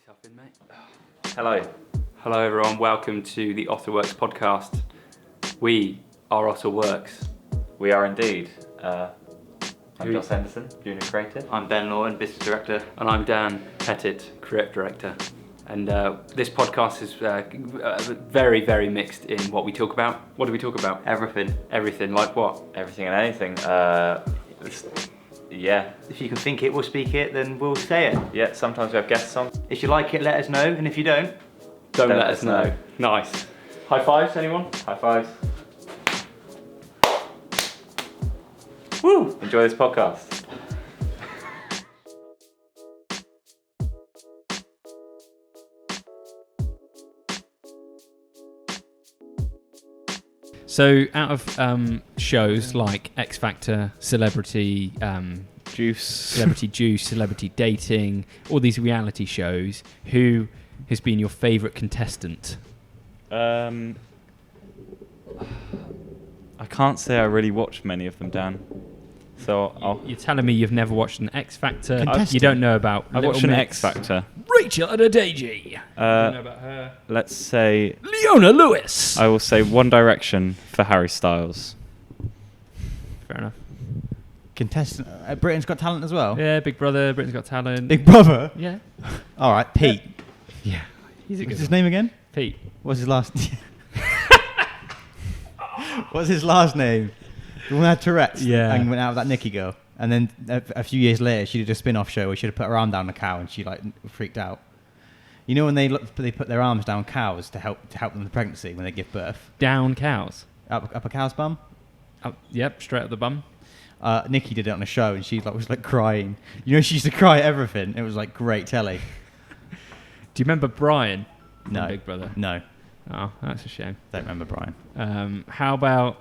Tough in, mate. Hello. Hello, everyone. Welcome to the Ottr Works podcast. We are Ottr Works. We are indeed. I'm Joss Henderson, Junior Creative. I'm Ben Lawton, Business Director. And I'm Dan Pettit, Creative Director. And this podcast is very, very mixed in what we talk about. What do we talk about? Everything. Everything. Like what? Everything and anything. Yeah. If you can think it, we'll speak it, then we'll say it. Yeah, sometimes we have guests on. If you like it, let us know, and if you don't, Don't let us know. Nice. High fives, anyone? High fives. Woo! Enjoy this podcast. So, out of shows like X Factor, Celebrity Juice. Celebrity Juice, Celebrity Dating, all these reality shows, who has been your favourite contestant? I can't say I really watched many of them, Dan. So You're telling me you've never watched an X Factor? Contestant. You don't know about I Little watched an Mix? X Factor. Rachel Adedeji. You don't know about her. Let's say Leona Lewis. I will say One Direction for Harry Styles. Fair enough. contestant. Britain's Got Talent as well. Yeah, Big Brother, Britain's Got Talent. Big Brother. Yeah. All right, Pete. Yeah. He's a What's good his one. name again? Pete. What's his last? What's his last name? The one who had Tourette's. Yeah. And went out with that Nikki girl. And then a few years later, she did a spin-off show where she had put her arm down a cow, and she like freaked out. You know when they put their arms down cows to help them with pregnancy when they give birth, Down cows. up a cow's bum. Yep, straight up the bum. Nikki did it on a show, and she was crying. You know, she used to cry at everything. It was like great telly. Do you remember Brian from No. Big Brother? No, Oh, that's a shame. don't remember Brian. How about,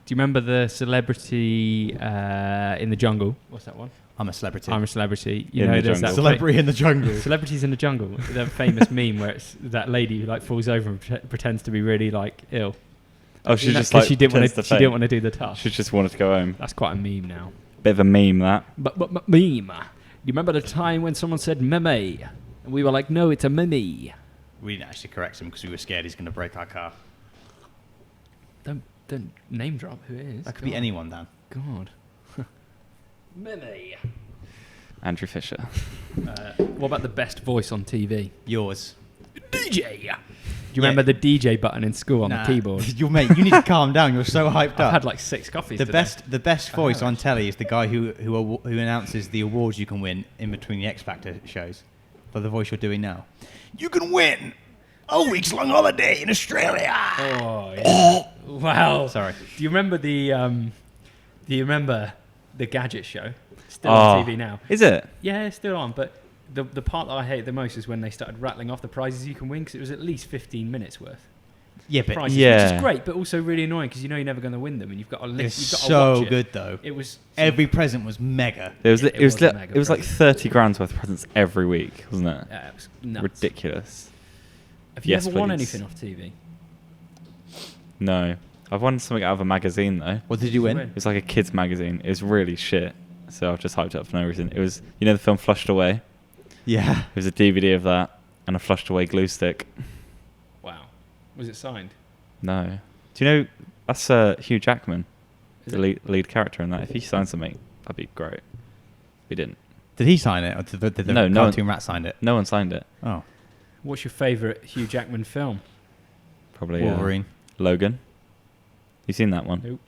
do you remember the Celebrity in the Jungle? What's that one? I'm a celebrity. I'm a Celebrity. In the there's Jungle. that Celebrity in the jungle. Celebrities in the Jungle. That famous meme where it's that lady who falls over and pretends to be really ill. Oh, she just 'cause she didn't want pretends to. She didn't want to do the task. She just wanted to go home. That's quite a meme now. Bit of a meme, that. But meme. You remember the time when someone said meme, and we were like, no, it's a meme. We didn't actually correct him because we were scared he's going to break our car. Don't name drop who it is. That could be anyone, Dan. God. Meme. Andrew Fisher. What about the best voice on TV? Yours. DJ. Do you remember the DJ button in school on the keyboard? Mate, you need to calm down. You're so hyped I've up. had like 6 coffees The today. best voice have, on telly is the guy who announces the awards you can win in between the X Factor shows. For the voice you're doing now. You can win a week's long holiday in Australia. Oh, yeah. Wow. Sorry. Do you remember the Gadget show? Still on TV now. Is it? Yeah, it's still on, but the part that I hate the most is when they started rattling off the prizes you can win, because it was at least 15 minutes worth. Yeah, but Prizes, Yeah. which is great, but also really annoying because you know you're never going to win them, and you've got to it's you've got to so watch it. good though. It was Every present was mega. It was. Yeah, It was. it was a mega It was like present. 30 grand's worth of presents every week, wasn't it? it was nuts. Ridiculous. Have you Yes, ever won please. anything off TV? No, I've won something out of a magazine though. What did you win? It was like a kids magazine. It was really shit. So I've just hyped it up for no reason. It was, you know, the film Flushed Away. Yeah. It was a DVD of that and a flushed away glue stick. Wow. Was it signed? No. Do you know that's Hugh Jackman, Is the it? lead character in that? If he signed something, that'd be great. He didn't. Did he sign it, or did the No, no cartoon rat signed it? No one signed it. Oh, What's your favourite Hugh Jackman film? Probably Wolverine. Logan. You seen that one? Nope.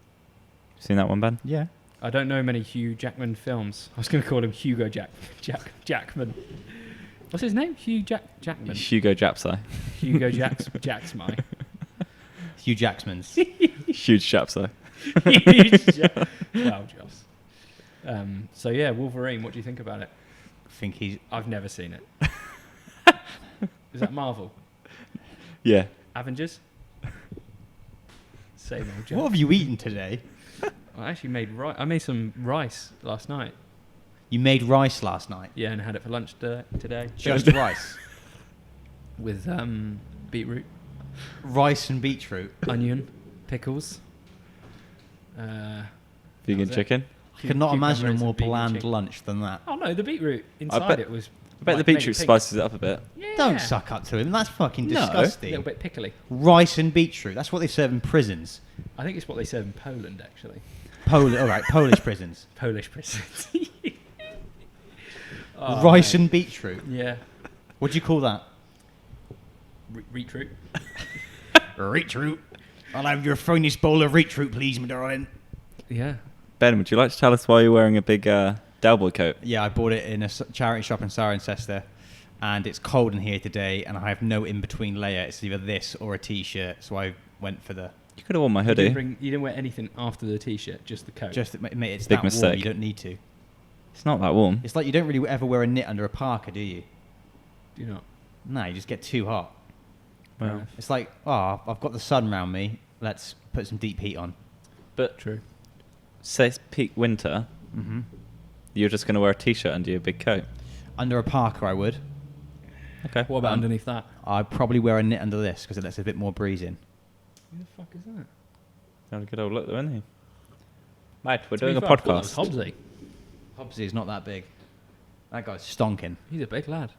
Seen that one, Ben? Yeah. I don't know many Hugh Jackman films. I was going to call him Hugo Jackman. What's his name? Jackman. Hugo Japsai. Hugo Jacksmy. Hugh Jackman's. Huge Japsai. Wow, Joss. So yeah, Wolverine. What do you think about it? I think he's. I've never seen it. Is that Marvel? Yeah. Avengers? Same old joke. What have you eaten today? I actually made rice. I made some rice last night. You made rice last night. Yeah, and I had it for lunch today. Just rice. With beetroot, Rice and beetroot. onion, pickles. Vegan was it. chicken. I could not Cucumbers imagine a and more vegan bland chicken. lunch than that. Oh no, the beetroot inside bet- it was I bet Like, the make it beetroot pink. spices it up a bit. Yeah. Don't suck up to him. That's fucking No. A disgusting. little bit pickly. Rice and beetroot. That's what they serve in prisons. I think it's what they serve in Poland, actually. All right, Polish prisons. Polish prisons. Rice and beetroot. Yeah. What do you call that? Beetroot. Beetroot. I'll have your finest bowl of beetroot, please, my darling. Yeah. Ben, would you like to tell us why you're wearing a big Del Boy coat? Yeah, I bought it in a charity shop in Cirencester, and it's cold in here today, and I have no in-between layer. It's either this or a t-shirt, so I went for the... You could have worn my You hoodie. didn't wear anything after the t-shirt, just the coat. Mate, it's Big that warm, mistake. you don't need to. It's not that warm. It's like you don't really ever wear a knit under a parka, do you? Do you not? No, you just get too hot. Well, It's like, oh, I've got the sun round me, let's put some deep heat on. but True. say it's peak winter, Mm-hmm. you're just going to wear a t-shirt under your big coat. Under a parka, I would. Okay. What about underneath that? I'd probably wear a knit under this, because it lets a bit more breeze in. Who the fuck is that? Had a good old look though, isn't he? Mate, we're To be doing a fair, I thought that was podcast. Hobbsy. Hobbsy is not that big. That guy's stonking. He's a big lad.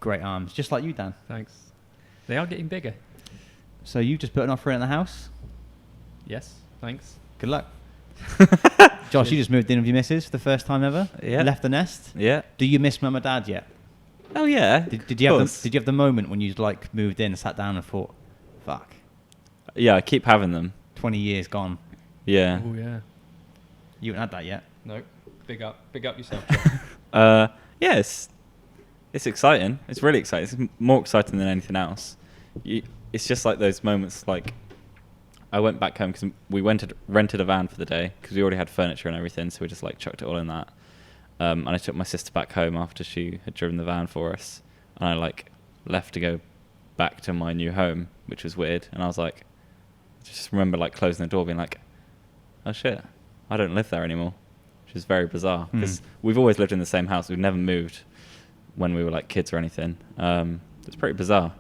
Great arms, just like you, Dan. Thanks. They are getting bigger. So you just put an offer in at the house? Yes. Thanks. Good luck. Josh, you just moved in with your missus for the first time ever? Yeah. Left the nest? Yeah. Do you miss mum and dad yet? Oh yeah. Did you have the moment when you like moved in, sat down and thought, fuck, Yeah, I keep having them. 20 years gone. Yeah. Oh yeah. You haven't had that yet. No. Big up yourself. Yeah, it's exciting. It's really exciting. It's more exciting than anything else. It's just like those moments. Like I went back home because we rented a van for the day because we already had furniture and everything, so we just like chucked it all in that. And I took my sister back home after she had driven the van for us, and I like left to go back to my new home, which was weird. And I was like, just remember like closing the door, being like, oh shit, I don't live there anymore, which is very bizarre because we've always lived in the same house. We've never moved when we were like kids or anything. It's pretty bizarre,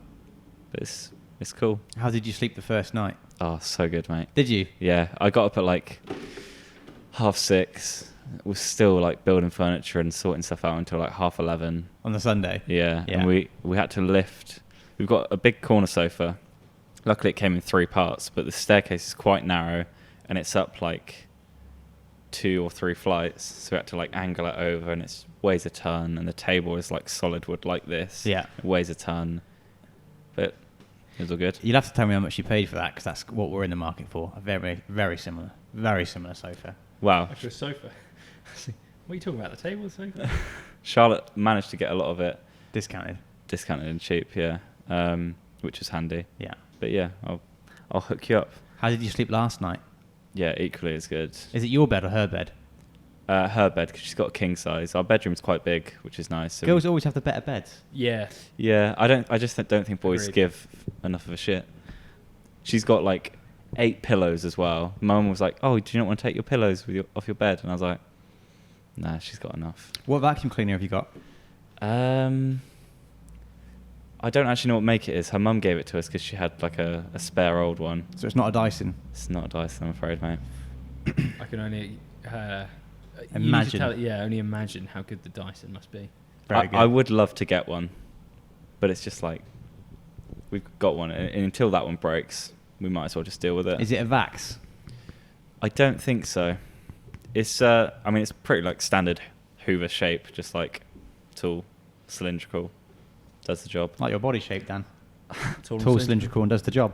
but it's cool. How did you sleep the first night? Oh, so good, mate. Did you? Yeah, I got up at like 6:30. Was still like building furniture and sorting stuff out until like 11:30. On the Sunday? Yeah, Yeah. and we had to lift. We've got a big corner sofa. Luckily, it came in 3 parts, but the staircase is quite narrow, and it's up like 2 or 3 flights. So we had to like angle it over, and it weighs a ton. And the table is like solid wood like this. Yeah. It weighs a ton, but it was all good. You'll have to tell me how much you paid for that, because that's what we're in the market for. A very, very similar sofa. Wow. After a sofa. What are you talking about? The table, the sofa? Charlotte managed to get a lot of it Discounted. discounted and cheap, yeah, which is handy. Yeah. But yeah, I'll hook you up. How did you sleep last night? Yeah, equally as good. Is it your bed or her bed? Her bed, because she's got a king size. Our bedroom's quite big, which is nice. So Girls always have the better beds. Yeah. yeah, I just don't think boys Agreed. give enough of a shit. She's got like 8 pillows as well. My mum was like, "Oh, do you not want to take your pillows off your bed?" And I was like, "Nah, she's got enough." What vacuum cleaner have you got? I don't actually know what make it is. Her mum gave it to us because she had like a spare old one. So it's not a Dyson. It's not a Dyson, I'm afraid, mate. I can only Imagine. only imagine how good the Dyson must be. Very good. I would love to get one, but it's just like we've got one, and until that one breaks, we might as well just deal with it. Is it a Vax? I don't think so. It's I mean, it's pretty like standard Hoover shape, just like tall, cylindrical, does the job. Like your body shape, Dan. Tall and Tall, cylindrical, and does the job.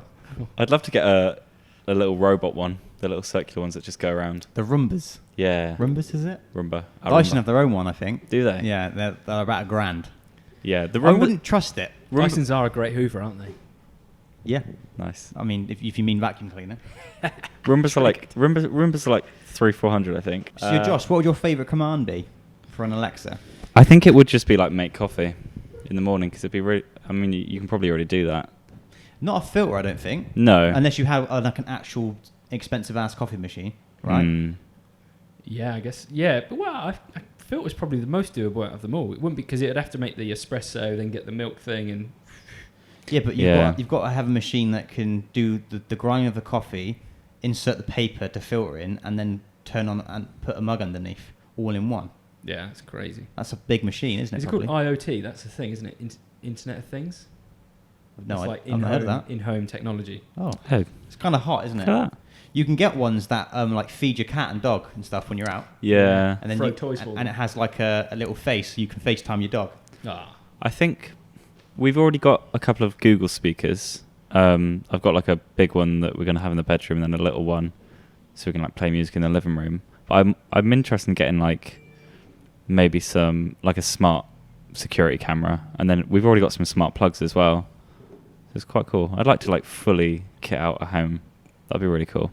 I'd love to get a little robot one, the little circular ones that just go around. The Roombas. Yeah. Roombas, is it? Roomba. A Dyson Roomba. have their own one, I think. Do they? Yeah, they're about $1,000. Yeah. The I Roomba. wouldn't trust it. Dysons are a great Hoover, aren't they? Yeah. Nice. I mean, if you mean vacuum cleaner. Roombas are like 300-400, I think. So, Josh, what would your favourite command be for an Alexa? I think it would just be like make coffee in the morning, because it'd be really. I mean, you can probably already do that. Not a filter, I don't think. No. Unless you have like an actual expensive-ass coffee machine, right? Mm. Yeah, I guess. Yeah, but well, I feel it was probably the most doable out of them all. It wouldn't be, because it'd have to make the espresso, then get the milk thing, and Yeah, but you've got to have a machine that can do the grinding of the coffee, insert the paper to filter in, and then turn on and put a mug underneath, all in one. Yeah, it's crazy. That's a big machine, isn't it? Is it probably? called IoT? That's the thing, isn't it? Internet of Things. No, it's I like haven't heard of that. in-home technology. Oh, Oh, it's kind of hot, isn't it? look at that. You can get ones that like feed your cat and dog and stuff when you're out. Yeah. And then Throw you, toys for and them. it has like a little face, so you can FaceTime your dog. Ah, I think we've already got a couple of Google speakers. I've got like a big one that we're going to have in the bedroom, and then a little one, so we can like play music in the living room. But I'm interested in getting like maybe some like a smart security camera, and then we've already got some smart plugs as well. So it's quite cool. I'd like to like fully kit out a home. That'd be really cool.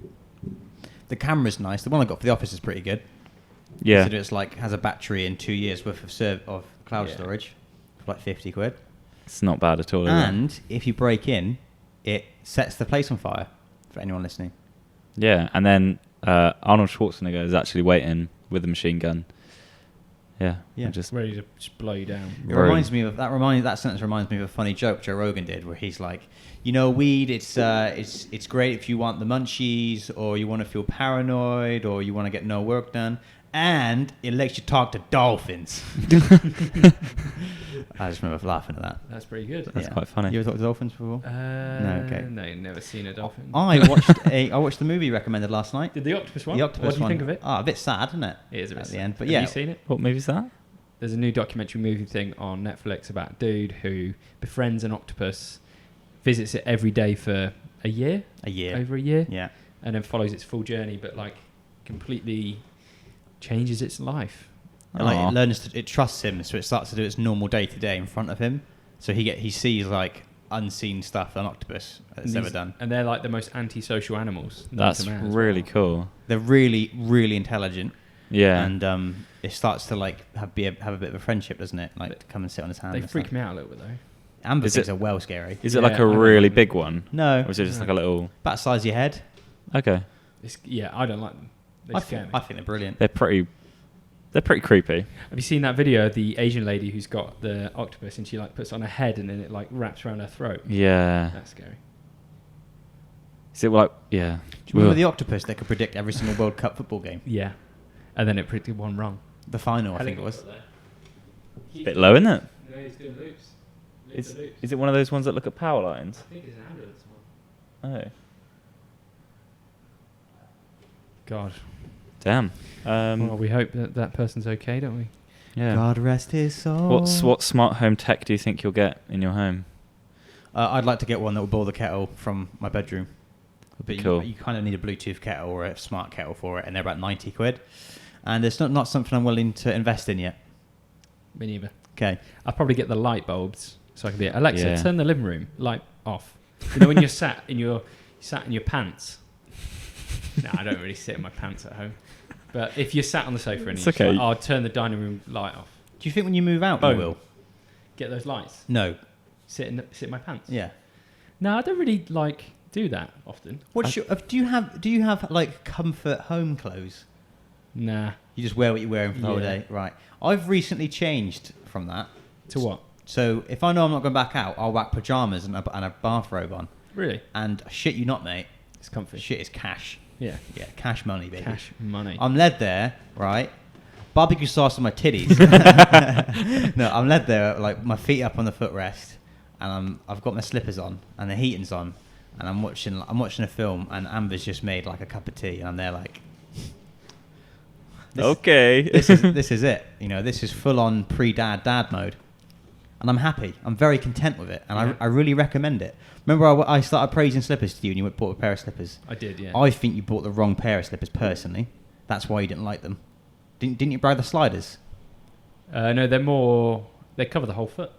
The camera's nice. The one I got for the office is pretty good. Yeah. So it's like has a battery and 2 years worth of cloud Yeah. storage for like 50 quid. It's not bad at all. Is And if you break in, it sets the place on fire. For anyone listening. it? Yeah. And then Arnold Schwarzenegger is actually waiting with a machine gun. Yeah. Yeah. and just ready to just blow you down. It Very- reminds me of that sentence reminds me of a funny joke Joe Rogan did, where he's like, you know, weed. It's great if you want the munchies, or you want to feel paranoid, or you want to get no work done, and it lets you talk to dolphins. I just remember laughing at that. That's pretty good. That's quite funny. You ever talked to dolphins before? No, okay. No, never seen a dolphin. I watched the movie you recommended last night. Did the octopus one? The octopus What do you one. think of it? Oh, a bit sad, isn't it? It is a bit at sad. the end, but Have yeah. you seen it? What movie's that? There's a new documentary movie thing on Netflix about a dude who befriends an octopus, visits it every day for a year, A year. over a year, Yeah. and then follows its full journey, but like completely changes its life. And, like, Aw. it trusts him, so it starts to do its normal day to day in front of him. So he sees like unseen stuff an octopus has ever done. And they're like the most antisocial animals. known That's to man as really well. cool. They're really, really intelligent. Yeah. And it starts to like have a bit of a friendship, doesn't it? Like to come and sit on his hand. They and freak stuff. me out a little bit though. Amber Is things it- are well scary. Is it like Yeah, a I don't really like big one? No, Or is it just like a little... about the size of your head. Okay. I don't like them. They I scare think, me. I think they're brilliant. They're pretty creepy. Have you seen that video of the Asian lady who's got the octopus and she like puts it on her head and then it like wraps around her throat? Yeah. That's scary. Is it like... Yeah. Do you remember Ugh. the octopus that could predict every single World Cup football game? Yeah. And then it predicted one wrong. The final, I think it was. Bit low, isn't it? No, he's doing loops. Is it one of those ones that look at power lines? I think it's an ambulance one. Oh. God. Damn. Well, we hope that that person's okay, don't we? Yeah. God rest his soul. What smart home tech do you think you'll get in your home? I'd like to get one that will boil the kettle from my bedroom. But Cool. you kind of need a Bluetooth kettle or a smart kettle for it, and they're about 90 quid. And it's not something I'm willing to invest in yet. Me neither. Okay. I'll probably get the light bulbs so I can be Alexa, Yeah. turn the living room light off. You know when you're sat in your pants. No, I don't really sit in my pants at home. But if you're sat on the sofa and It's you're just okay. like, I'll turn the dining room light off. Do you think when you move out, Boom. you will? Get those lights. No. Sit in my pants. Yeah. No, I don't really like do that often. What's your, do you have like comfort home clothes? Nah. You just wear what you're wearing for the whole Yeah. day, right? I've recently changed from that. To what? So if I know I'm not going back out, I'll whack pajamas and a bathrobe on. Really? And shit you not, mate. It's comfy. Shit is cash. Yeah. Yeah, cash money, baby. Cash money. I'm led there, right? Barbecue sauce on my titties. No, I'm led there, like my feet up on the footrest, and I've got my slippers on, and the heating's on, and I'm watching a film, and Amber's just made like a cup of tea, and I'm there like, Okay. this is it. You know, this is full on pre-dad mode, and I'm happy. I'm very content with it, and Yeah. I really recommend it. Remember, I started praising slippers to you, and you bought a pair of slippers. I did, yeah. I think you bought the wrong pair of slippers personally. That's why you didn't like them. Didn't you buy the sliders? No, they cover the whole foot.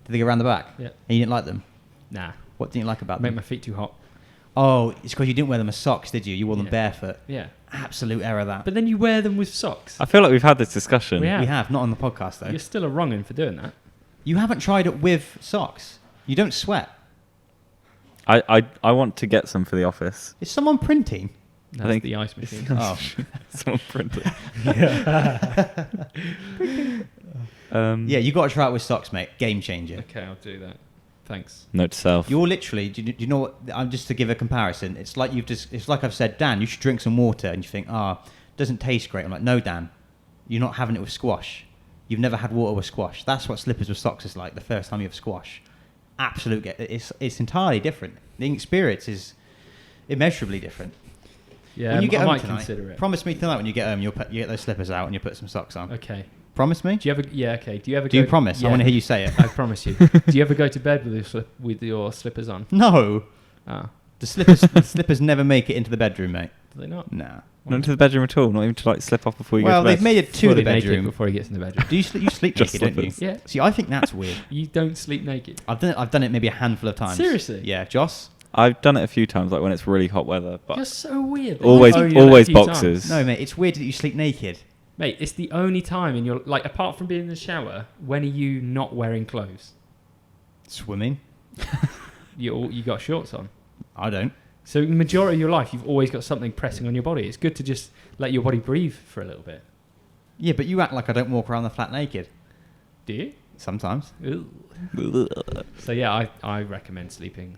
Did they go around the back? Yeah. And you didn't like them? Nah. What didn't you like about Make them? my feet too hot. Oh, it's because you didn't wear them as socks, did you? You wore them Yeah. barefoot. Yeah. Absolute error that. But then you wear them with socks. I feel like we've had this discussion. We have. We have, not on the podcast though. You're still a wrong'un for doing that. You haven't tried it with socks. You don't sweat. I want to get some for the office. Is someone printing? That's think the ice machine. Oh. Someone printed. Yeah, you got to try it with socks, mate. Game changer. Okay, I'll do that. Thanks. Note to self. You're literally, do you know what, I'm just to give a comparison, it's like it's like I've said, Dan, you should drink some water, and you think, doesn't taste great. I'm like, no, Dan, You're not having it with squash. You've never had water with squash. That's what slippers with socks is like the first time you have squash. It's entirely different. The experience is immeasurably different. Yeah, When you get I home might tonight, consider it. promise me tonight when you get home, you get those slippers out and you put some socks on. Okay. Promise me? Do you ever? Yeah. Okay. Do you ever? Do you promise? Yeah. I want to hear you say it. I promise you. Do you ever go to bed with your slippers on? No. Ah, The slippers never make it into the bedroom, mate. do they not? Nah. Not into the bedroom at all. Not even to like slip off before you Well, go to bed. they've made it to Fully the naked bedroom. before he gets in the bedroom. Do you sleep Just naked, don't you? slippers. Yeah. See, I think that's weird. You don't sleep naked. I've done it maybe a handful of times. Seriously? Yeah, Joss? I've done it a few times, like when it's really hot weather. But You're so weird. always, I've only done it a always few times. boxers. No, mate, it's weird that you sleep naked. Mate, it's the only time in your like apart from being in the shower. When are you not wearing clothes? Swimming? You got shorts on. I don't. So the majority of your life, you've always got something pressing on your body. It's good to just let your body breathe for a little bit. Yeah, but you act like I don't walk around the flat naked. Do you? Sometimes. Ooh. So yeah, I recommend sleeping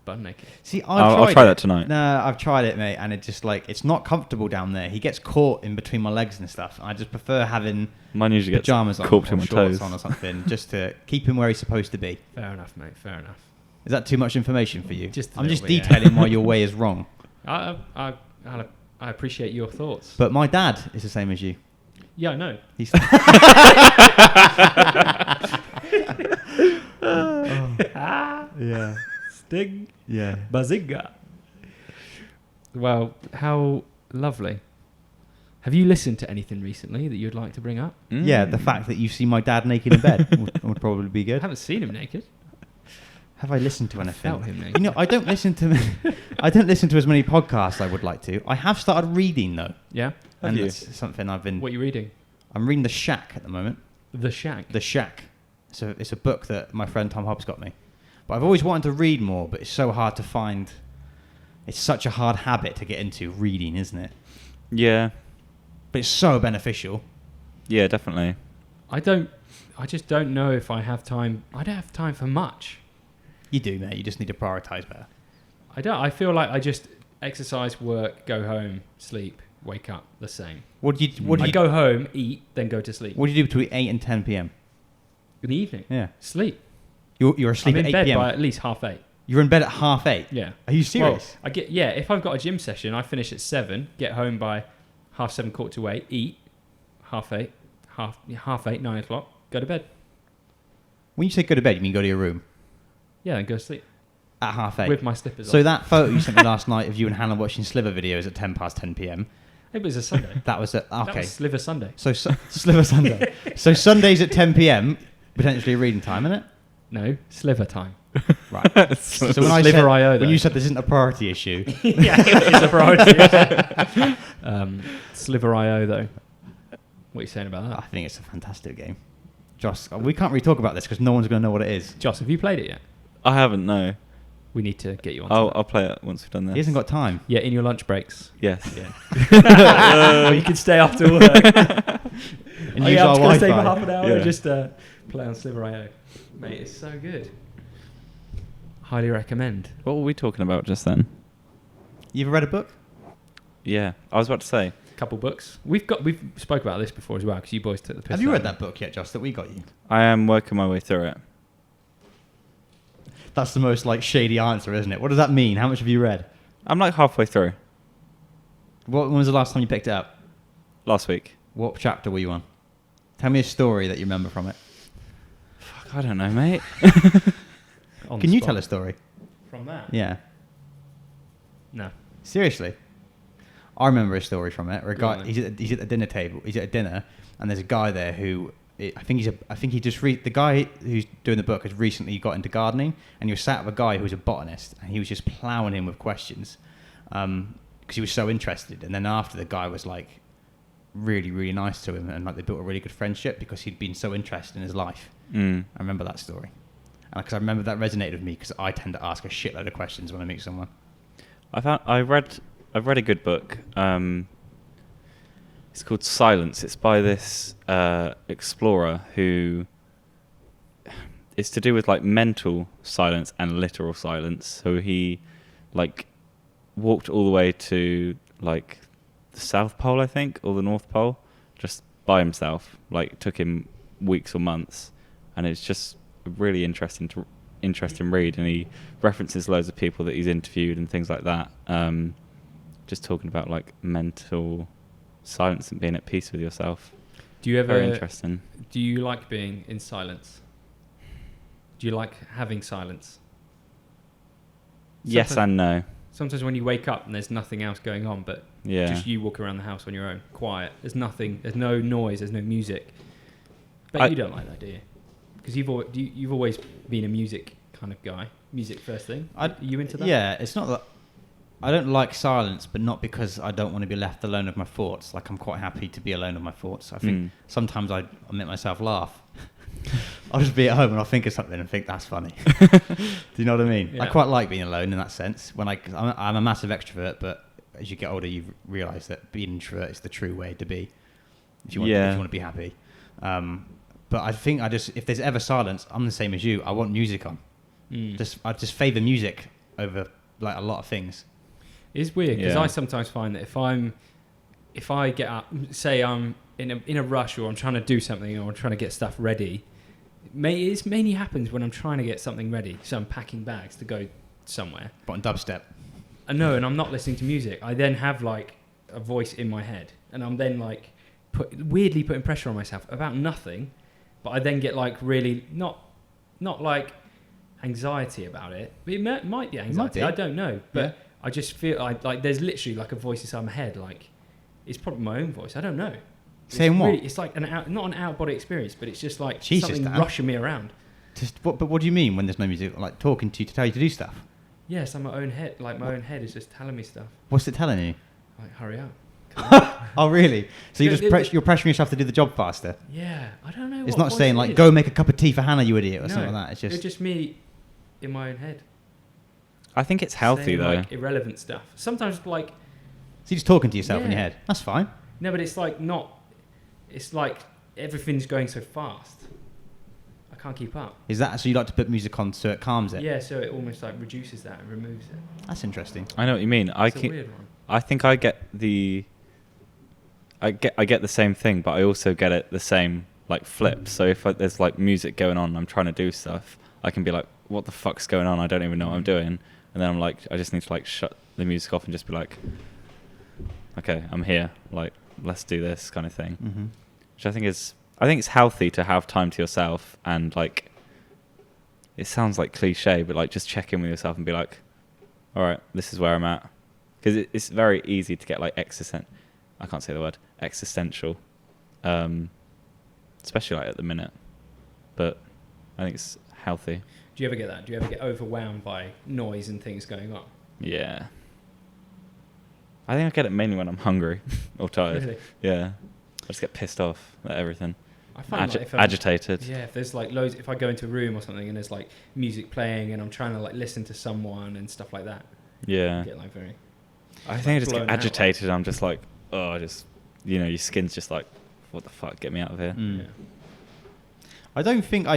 butt naked. See, I'll try that tonight. No, I've tried it, mate, and it's just like, it's not comfortable down there. He gets caught in between my legs and stuff. I just prefer having Mine usually gets pajamas on caught or between my shorts toes. on or something, just to keep him where he's supposed to be. Fair enough, mate. Fair enough. Is that too much information for you? Just a I'm little just bit, yeah. detailing why your way is wrong. I appreciate your thoughts. But my dad is the same as you. Yeah, I know. He's yeah, Sting. yeah. Bazinga. Well, how lovely. Have you listened to anything recently that you'd like to bring up? Yeah, the fact that you see my dad naked in bed would probably be I good. haven't seen him naked. Have I listened to anything? felt him naked. You know, I don't listen to as many podcasts as I would like to. I have started reading though, Yeah. and you? it's something I've been. What are you reading? I'm reading The Shack at the moment. The Shack. The Shack. So it's a book that my friend Tom Hobbs got me. But I've always wanted to read more, but it's so hard to find. It's such a hard habit to get into reading, isn't it? Yeah, But it's so beneficial. yeah, definitely. I just don't know if I have time. I don't have time for much. You do, mate. You just need to prioritize better. I don't. I feel like I just exercise, work, go home, sleep, wake up, the same. What do I you go home, eat, then go to sleep. What do you do between 8 and 10 p.m.? In the evening, Yeah. sleep. You're asleep I'm at in 8 bed p.m. by at least 8:30. You're in bed at 8:30. Yeah. Are you serious? Well, if I've got a gym session, I finish at 7, get home by 7:30, 7:45, eat, 8:30, 9 o'clock, go to bed. When you say go to bed, you mean go to your room Yeah, and go to sleep at 8:30. with my slippers So on. that photo you sent me last night of you and Hannah watching Sliver videos at 10 p.m. It was a Sunday. That was That okay. was Sliver Sunday. So Sliver Sunday. So Sundays at 10 p.m. potentially reading time, isn't it? No, Sliver time. Right. So when I Sliver said, IO, when though. you said this isn't a priority issue, Yeah, it's a priority. Sliver IO though. What are you saying about I that? think it's a fantastic game. Joss, we can't really talk about this because no one's going to know what it is. Joss, have you played it yet? I haven't, no. We need to get you on. I'll play it once we've done this. He hasn't got time. Yeah, in your lunch breaks. Yes. Yeah. Or you can stay after work. And Oh, use yeah, I'm our just going to stay for Wi-Fi. half an hour Yeah. and just play on Sliver IO. Mate, it's so good. Highly recommend. What were we talking about just then? You ever read a book? Yeah, I was about to say. Couple books. We've spoke about this before as well because you boys took the piss. Have you out read of that book yet, Joss, that we got you? I am working my way through it. That's the most like shady answer, isn't it? What does that mean? How much have you read? I'm like halfway through. When was the last time you picked it up? Last week. What chapter were you on? Tell me a story that you remember from it. Fuck, I don't know, mate. On Can the you spot. tell a story? From that? Yeah. No. Seriously. I remember a story from it. Where a Go on guy, then. he's at the dinner table. He's at a dinner, and there's a guy there who the guy who's doing the book has recently got into gardening, and he was sat with a guy who was a botanist, and he was just plowing him with questions, because he was so interested. And then after, the guy was like really, really nice to him, and like they built a really good friendship because he'd been so interested in his life. Mm. I remember that story, and because I remember that resonated with me because I tend to ask a shitload of questions when I meet someone. I've read a good book. It's called Silence. It's by this explorer who it's to do with like mental silence and literal silence. So he like walked all the way to like the South Pole, I think, or the North Pole, just by himself. Like, it took him weeks or months, and it's just a really interesting read. And he references loads of people that he's interviewed and things like that. Just talking about like mental silence and being at peace with yourself. Do you ever? Very interesting. Do you like being in silence? Do you like having silence? Yes and no. Sometimes when you wake up and there's nothing else going on, but Yeah. just you walking around the house on your own, quiet. There's nothing. There's no noise. There's no music. But you don't like that, do you? Because you've always been a music kind of guy. Music first thing. Are you into that? Yeah, it's not that I don't like silence, but not because I don't want to be left alone with my thoughts. Like, I'm quite happy to be alone with my thoughts. I think sometimes I make myself laugh. I'll just be at home and I'll think of something and think that's funny. Do you know what I mean? Yeah. I quite like being alone in that sense. I'm a massive extrovert, but as you get older, you realise that being an introvert is the true way to be if you want to be happy. But I think if there's ever silence, I'm the same as you. I want music on. I just favour music over like a lot of things. It's weird because Yeah. I sometimes find that if I get up, say I'm in a rush or I'm trying to do something or I'm trying to get stuff ready, it mainly happens when I'm trying to get something ready. So I'm packing bags to go somewhere. But on dubstep. I know, and I'm not listening to music. I then have like a voice in my head, and I'm then like weirdly putting pressure on myself about nothing. But I then get like really not like anxiety about it. But it might be anxiety. I don't know, but. Yeah. I just feel like there's literally like a voice inside my head. Like, it's probably my own voice. I don't know. Saying what? It's like not an out-body experience, but it's just like Jesus, something Dan. rushing me around. But what do you mean when there's no music? Like talking to you to tell you to do stuff? Yes, my own head. Like my own head is just telling me stuff. What's it telling you? Like, hurry up. Oh, really? So Yeah, you're pressuring yourself to do the job faster? Yeah, I don't know. It's what not voice saying it like, is. go make a cup of tea for Hannah, you idiot, or No, something like that. It's just me in my own head. I think it's healthy saying, though. Like irrelevant stuff. Sometimes like So you're just talking to yourself in your Yeah. head. That's fine. no, but it's like not. It's like everything's going so fast. I can't keep up. Is that so you like to put music on so it calms it? Yeah, so it almost like reduces that and removes it. That's interesting. I know what you mean. It's a weird one. I think I get the same thing, but I also get it the same like flip. So if there's like music going on, I'm trying to do stuff, I can be like, what the fuck's going on? I don't even know what I'm doing. And then I'm like, I just need to like shut the music off and just be like, okay, I'm here. Like, let's do this kind of thing. Mm-hmm. Which I think it's healthy to have time to yourself and like, it sounds like cliche, but like just check in with yourself and be like, all right, this is where I'm at. Because it's very easy to get like I can't say the word, existential, especially like at the minute. But I think it's healthy. Do you ever get that? Do you ever get overwhelmed by noise and things going on? Yeah. I think I get it mainly when I'm hungry or tired. Really? Yeah. I just get pissed off at everything. I find like if I'm- Agitated. Yeah, if there's like loads, if I go into a room or something and there's like music playing and I'm trying to like listen to someone and stuff like that, Yeah. I get like very. I think I just blown get out. agitated. I'm just like, your skin's just like, what the fuck, get me out of here. Mm. Yeah. I don't think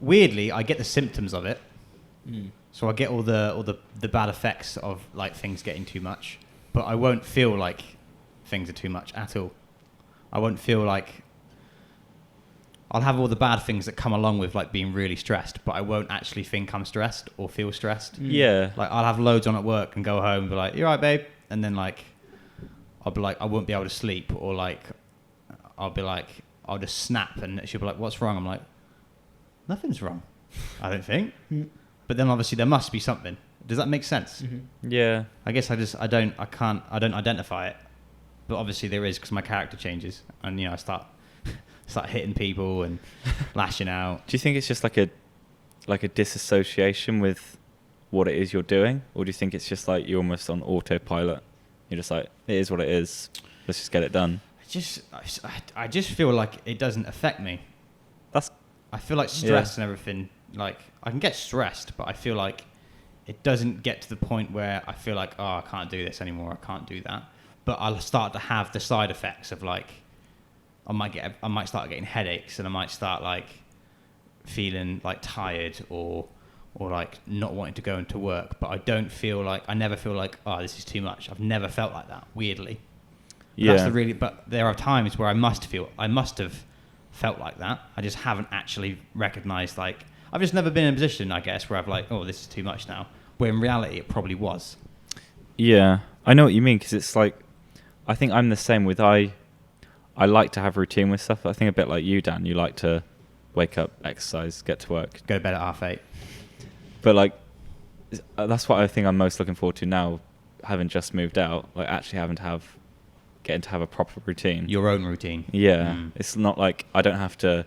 weirdly, I get the symptoms of it. Mm. So I get all the bad effects of like things getting too much, but I won't feel like things are too much at all. I won't feel like I'll have all the bad things that come along with like being really stressed, but I won't actually think I'm stressed or feel stressed. Mm. Yeah. Like I'll have loads on at work and go home and be like, "You all right, babe?" And then like I'll be like, I won't be able to sleep, or like I'll be like, I'll just snap and she'll be like, "What's wrong?" I'm like, "Nothing's wrong, I don't think." But then obviously there must be something. Does that make sense? Mm-hmm. Yeah. I guess I don't identify it, but obviously there is because my character changes and I start hitting people and lashing out. Do you think it's just like a disassociation with what it is you're doing, or do you think it's just like you're almost on autopilot? You're just like, it is what it is. Let's just get it done. I just feel like it doesn't affect me. I feel like stress and everything. Like I can get stressed, but I feel like it doesn't get to the point where I feel like, oh, I can't do this anymore. I can't do that. But I'll start to have the side effects of like, I might start getting headaches, and I might start like feeling like tired or like not wanting to go into work. But I never feel like, oh, this is too much. I've never felt like that, weirdly. Yeah. But there are times where I must have felt like that. I just haven't actually recognised, like, I've just never been in a position, I guess, where I've like, oh, this is too much now. Where in reality, it probably was. Yeah, I know what you mean, because it's like, I think I'm the same with, I like to have routine with stuff. I think a bit like you, Dan, you like to wake up, exercise, get to work. Go to bed at 8:30. But like, that's what I think I'm most looking forward to now, having just moved out, like actually getting to have a proper routine. Your own routine. Yeah, it's not like I don't have to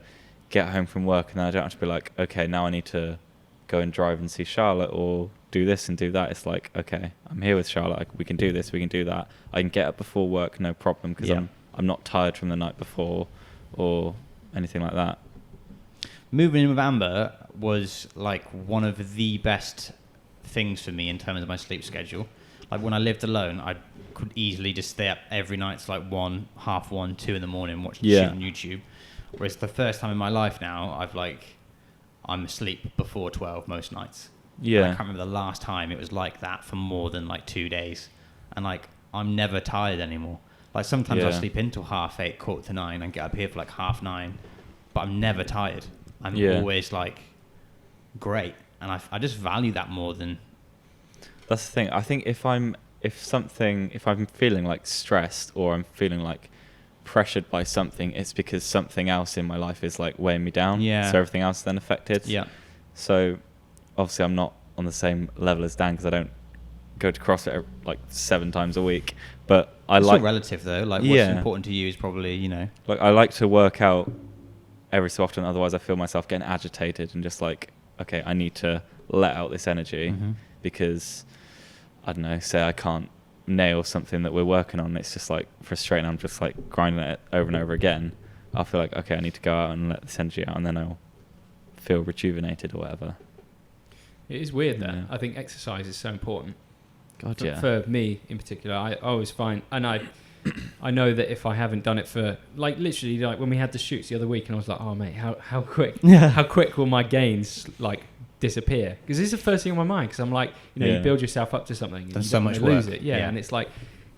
get home from work and then I don't have to be like, okay, now I need to go and drive and see Charlotte or do this and do that. It's like, okay, I'm here with Charlotte. We can do this, we can do that. I can get up before work, no problem, because I'm not tired from the night before or anything like that. Moving in with Amber was like one of the best things for me in terms of my sleep schedule. Like when I lived alone, I could easily just stay up every night to like 1, half 1, 2 in the morning watching shit on YouTube. Whereas the first time in my life now, I'm asleep before 12 most nights. Yeah. And I can't remember the last time it was like that for more than like 2 days. And like, I'm never tired anymore. Like sometimes I'll sleep until 8:30, 8:45 and get up here for like 9:30. But I'm never tired. I'm always like, great. And I just value that more than... That's the thing. I think if I'm feeling like stressed or I'm feeling like pressured by something, it's because something else in my life is like weighing me down. Yeah. So everything else is then affected. Yeah. So obviously I'm not on the same level as Dan because I don't go to CrossFit like 7 times a week. But It's all relative though. Like what's important to you is probably, Like I like to work out every so often. Otherwise I feel myself getting agitated and just like, okay, I need to let out this energy because I don't know, say I can't nail something that we're working on. It's just like frustrating. I'm just like grinding it over and over again. I'll feel like, okay, I need to go out and let this energy out and then I'll feel rejuvenated or whatever. It is weird that I think exercise is so important. God, For me in particular, I always find, and I know that if I haven't done it for like literally like when we had the shoots the other week, and I was like, oh mate, how quick will my gains like disappear? Because this is the first thing on my mind. Because I'm like, you build yourself up to something, and There's you so don't much wanna work. lose it, and it's like,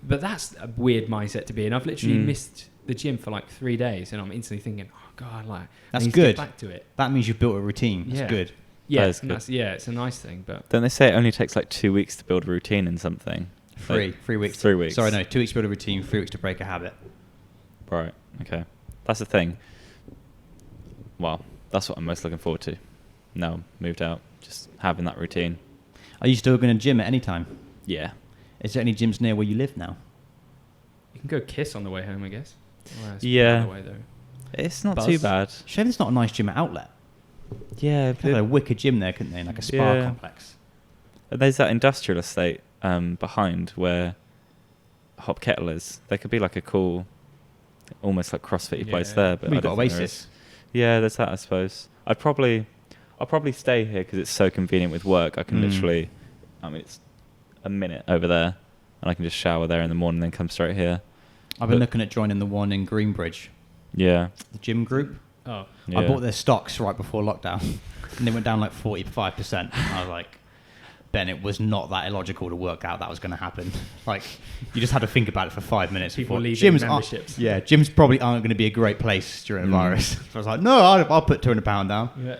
but that's a weird mindset to be in. I've literally missed the gym for like 3 days, and I'm instantly thinking, oh god, like that's I need good. to get back to it. That means you've built a routine. That's good. Yeah, That is good. it's a nice thing, but Don't they say it only takes like 2 weeks to build a routine in something? 3 weeks. 3 weeks. Sorry, no, 2 weeks to build a routine, 3 weeks to break a habit. Right. Okay. That's the thing. Well, that's what I'm most looking forward to. Now I'm moved out, just having that routine. Are you still going to gym at any time? Yeah. Is there any gyms near where you live now? you can go kiss on the way home, I guess. Well, it's Yeah. on the way, though. It's not Buzz. too bad. Shame there's not a nice gym at Outlet. Yeah. They had a wicked gym there, couldn't they? Like a spa complex. There's that industrial estate behind where Hop Kettle is. There could be like a cool, almost like CrossFit place there. But We've I got don't think there Oasis. is. Yeah, there's that, I suppose. I'll probably stay here because it's so convenient with work. I can literally, it's a minute over there, and I can just shower there in the morning and then come straight here. I've been looking at joining the one in Greenbridge, Yeah. the gym group. Oh, Yeah. I bought their stocks right before lockdown, and they went down like 45%. I was like, Ben, it was not that illogical to work out that was going to happen. Like, you just had to think about it for 5 minutes. people before. leaving Gyms memberships. gyms probably aren't going to be a great place during a virus. So I was like, no, I'll put £200 down. Yeah.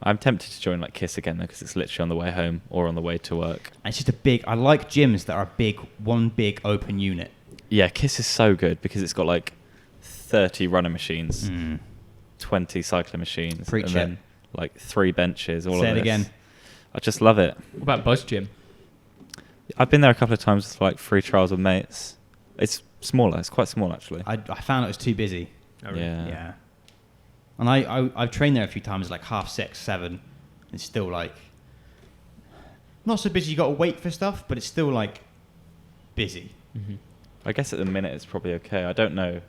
I'm tempted to join like Kiss again though because it's literally on the way home or on the way to work. And it's just I like gyms that are one big open unit. Yeah, Kiss is so good because it's got like 30 running machines, 20 cycling machines, Preach and it. then like 3 benches. All Say of it this. again. I just love it. What about Buzz Gym? I've been there a couple of times for like free trials with mates. It's smaller. It's quite small actually. I found it was too busy. Oh, really? Yeah. And I've trained there a few times, like 6:30, 7. It's still like not so busy. You got to wait for stuff, but it's still like busy. Mm-hmm. I guess at the minute it's probably okay. I don't know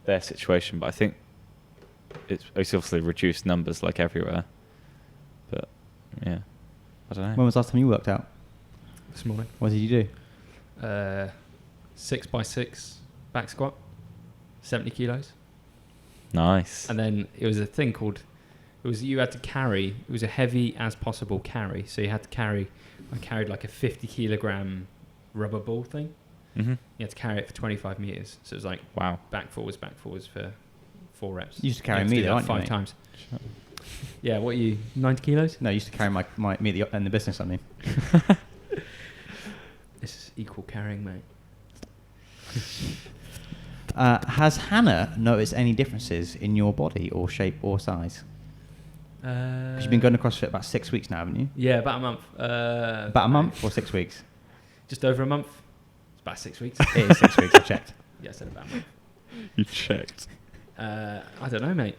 their situation, but I think it's obviously reduced numbers like everywhere. But yeah, I don't know. When was the last time you worked out? This morning. What did you do? 6x6 back squat, 70 kilos. Nice. And then it was a thing called, you had to carry, it was a heavy as possible carry. So you had to I carried like a 50 kilogram rubber ball thing. Mm-hmm. You had to carry it for 25 meters. So it was like Wow. back forwards for 4 reps. You used to carry had me do though, that aren't you, 5 mate? times. Yeah, what are you, 90 kilos? No, I used to carry me in the business. I mean, This is equal carrying, mate. has Hannah noticed any differences in your body or shape or size? Because you've been going to CrossFit about 6 weeks now, haven't you? Yeah, about a month. About a month or 6 weeks? Just over a month. It's about 6 weeks. It is 6 weeks. I checked. Yeah, I said about a month. You checked. I don't know, mate.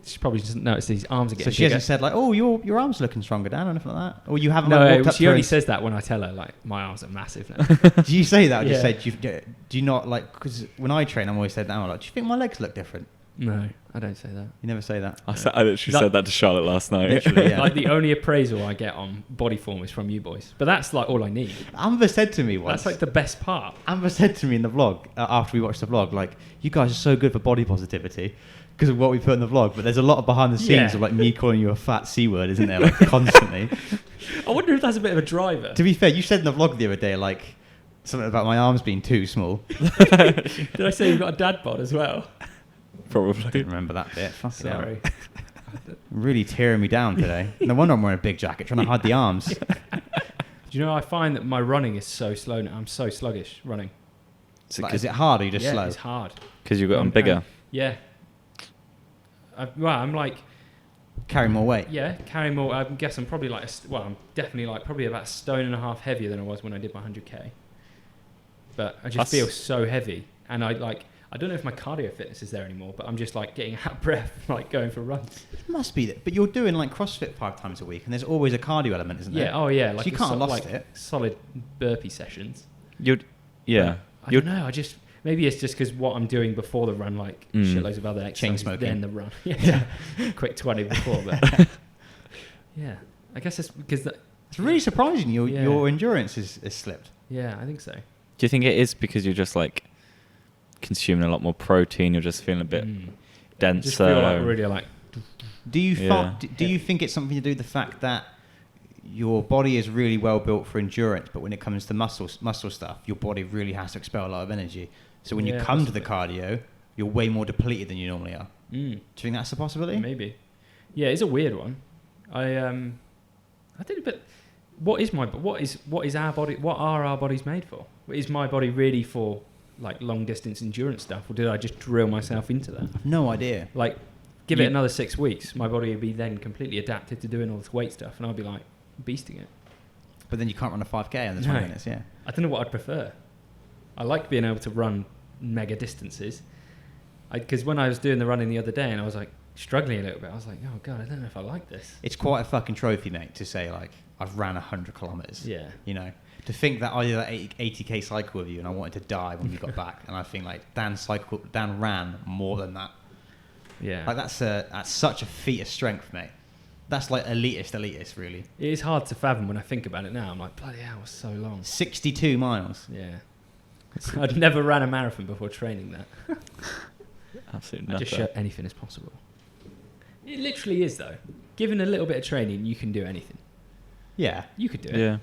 She probably just noticed these arms are So getting she bigger. hasn't said like, "Oh, your arms are looking stronger, Dan," or anything like that. Or you haven't No, like, walked up she to her only and- says that when I tell her, like, my arms are massive now. Do you say that? Or Yeah. do you say, do you not like? Because when I train, I'm always said that. I'm like, do you think my legs look different? No, I don't say that. You never say that. I literally said that to Charlotte last night. Literally, yeah. Like, the only appraisal I get on body form is from you boys. But that's, like, all I need. Amber said to me once. That's, like, the best part. Amber said to me in the vlog after we watched the vlog, like, you guys are so good for body positivity because of what we put in the vlog. But there's a lot of behind the scenes Yeah. of like me calling you a fat c word, isn't there? Like constantly. I wonder if that's a bit of a driver. To be fair, you said in the vlog the other day like something about my arms being too small. Did I say you've got a dad bod as well? I Probably. didn't remember that bit. Fucking hell. Sorry. Really tearing me down today. No wonder I'm wearing a big jacket, trying to hide the arms. Do you know, I find that my running is so slow now. I'm so sluggish running. Like, is it hard or are you just yeah, slow? it's hard. Because you got them bigger. Yeah. I'm like, Carry more weight. yeah, carrying more. I guess I'm probably like, I'm definitely like probably about 1.5 stone heavier than I was when I did my 100k. But I just That's- feel so heavy, and I don't know if my cardio fitness is there anymore, but I'm just like getting out of breath, like going for runs. It must be that. But you're doing like CrossFit 5 times a week, and there's always a cardio element, isn't there? Yeah. Oh yeah. Like you a can't have lost like it. solid burpee sessions. Yeah. I don't know. I just maybe it's just because what I'm doing before the run, like shitloads of other exercises, smoking. then the run. Yeah. Quick 20 before, but yeah. I guess it's because that. It's really surprising your Yeah. endurance is slipped. Yeah, I think so. Do you think it is because you're just like consuming a lot more protein? You're just feeling a bit denser. Just feel like really like. Do you Yeah. do you think it's something to do with the fact that your body is really well built for endurance, but when it comes to muscle stuff, your body really has to expel a lot of energy. So when you Yeah, come to the cardio, you're way more depleted than you normally are. Do you think that's a possibility? Maybe. Yeah, it's a weird one. I did a bit. What is our body? What are our bodies made for? Is my body really for like long distance endurance stuff, or did I just drill myself into that? I've no idea. Like, give it another 6 weeks, my body would be then completely adapted to doing all this weight stuff, and I'd be like beasting it. But then you can't run a 5k in the No. 20 minutes, yeah. I don't know what I'd prefer. I like being able to run mega distances. Because when I was doing the running the other day, and I was like struggling a little bit, I was like, oh god, I don't know if I like this. It's quite a fucking trophy, mate, to say like I've ran 100 kilometers. Yeah. You know, to think that I did that 80k cycle with you, and I wanted to die when we got back, and I think like Dan ran more than that. Yeah. Like that's such a feat of strength, mate. That's like elitist, really. It is hard to fathom when I think about it now. I'm like, bloody hell, it was so long. 62 miles. Yeah. I'd never ran a marathon before training that. Absolutely I nothing. just show anything is possible. It literally is, though. Given a little bit of training, you can do anything. Yeah, You could do it. Yeah.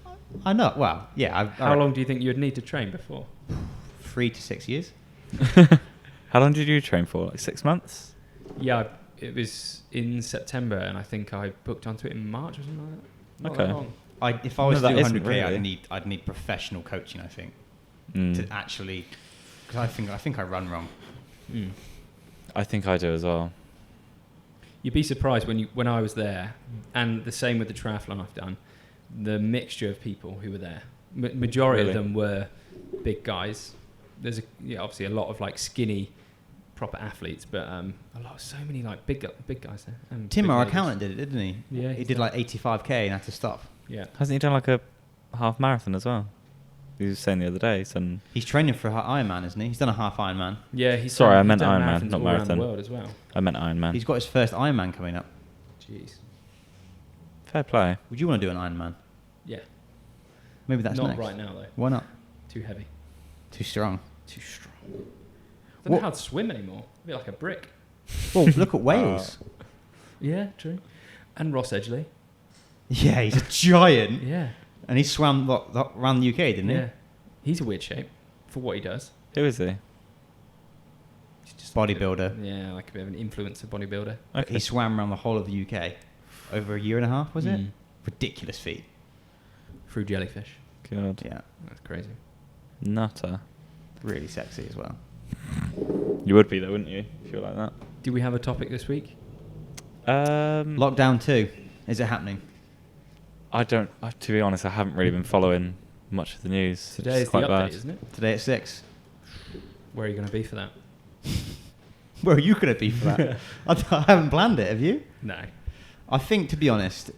I know. Well, yeah. How long do you think you'd need to train before? 3 to 6 years. How long did you train for? Like 6 months? Yeah, it was in September, and I think I booked onto it in March or something like that. Not that Okay. long. If I was No, to that do isn't 100k, really. I'd need professional coaching. I think Mm. to actually, because I think I run wrong. Mm. I think I do as well. You'd be surprised when I was there, and the same with the triathlon I've done, the mixture of people who were there. Majority Really? of them were big guys. There's obviously a lot of like skinny, proper athletes, but so many like big guys there. And Tim, big our ladies. accountant, did it, didn't he? Yeah, He he's did done- like 85k and had to stop. Yeah. Hasn't he done like a half marathon as well? He was saying the other day. He's training for Ironman, isn't he? He's done a half Ironman. Yeah, he's Sorry, done, I he's meant done Ironman, marathons not all around marathon. the world as well. I meant Iron Man. He's got his first Ironman coming up. Jeez. Fair play. Would you want to do an Ironman? Yeah. Maybe that's Not next. right now though. Why not? Too heavy. Too strong. Too strong. I don't know how to swim anymore. A bit like a brick. Well, look at Wales. Yeah, true. And Ross Edgley. Yeah, he's a giant. Yeah. And he swam around the UK, didn't he? Yeah. He's a weird shape. for what he does. Who is he? He's just Bodybuilder. Yeah, like a bit of an influencer bodybuilder. He swam around the whole of the UK over a year and a half, was it? Mm. Ridiculous feat. Through jellyfish. God. Yeah, That's crazy. Nutter. really sexy as well. You would be though, wouldn't you? If you're like that. Do we have a topic this week? Lockdown 2. Is it happening? To be honest, I haven't really been following much of the news. Today It's is the quite update, bad. isn't it? Today at 6. Where are you going to be for that? Where are you going to be for that? I haven't planned it, have you? No. I think, to be honest,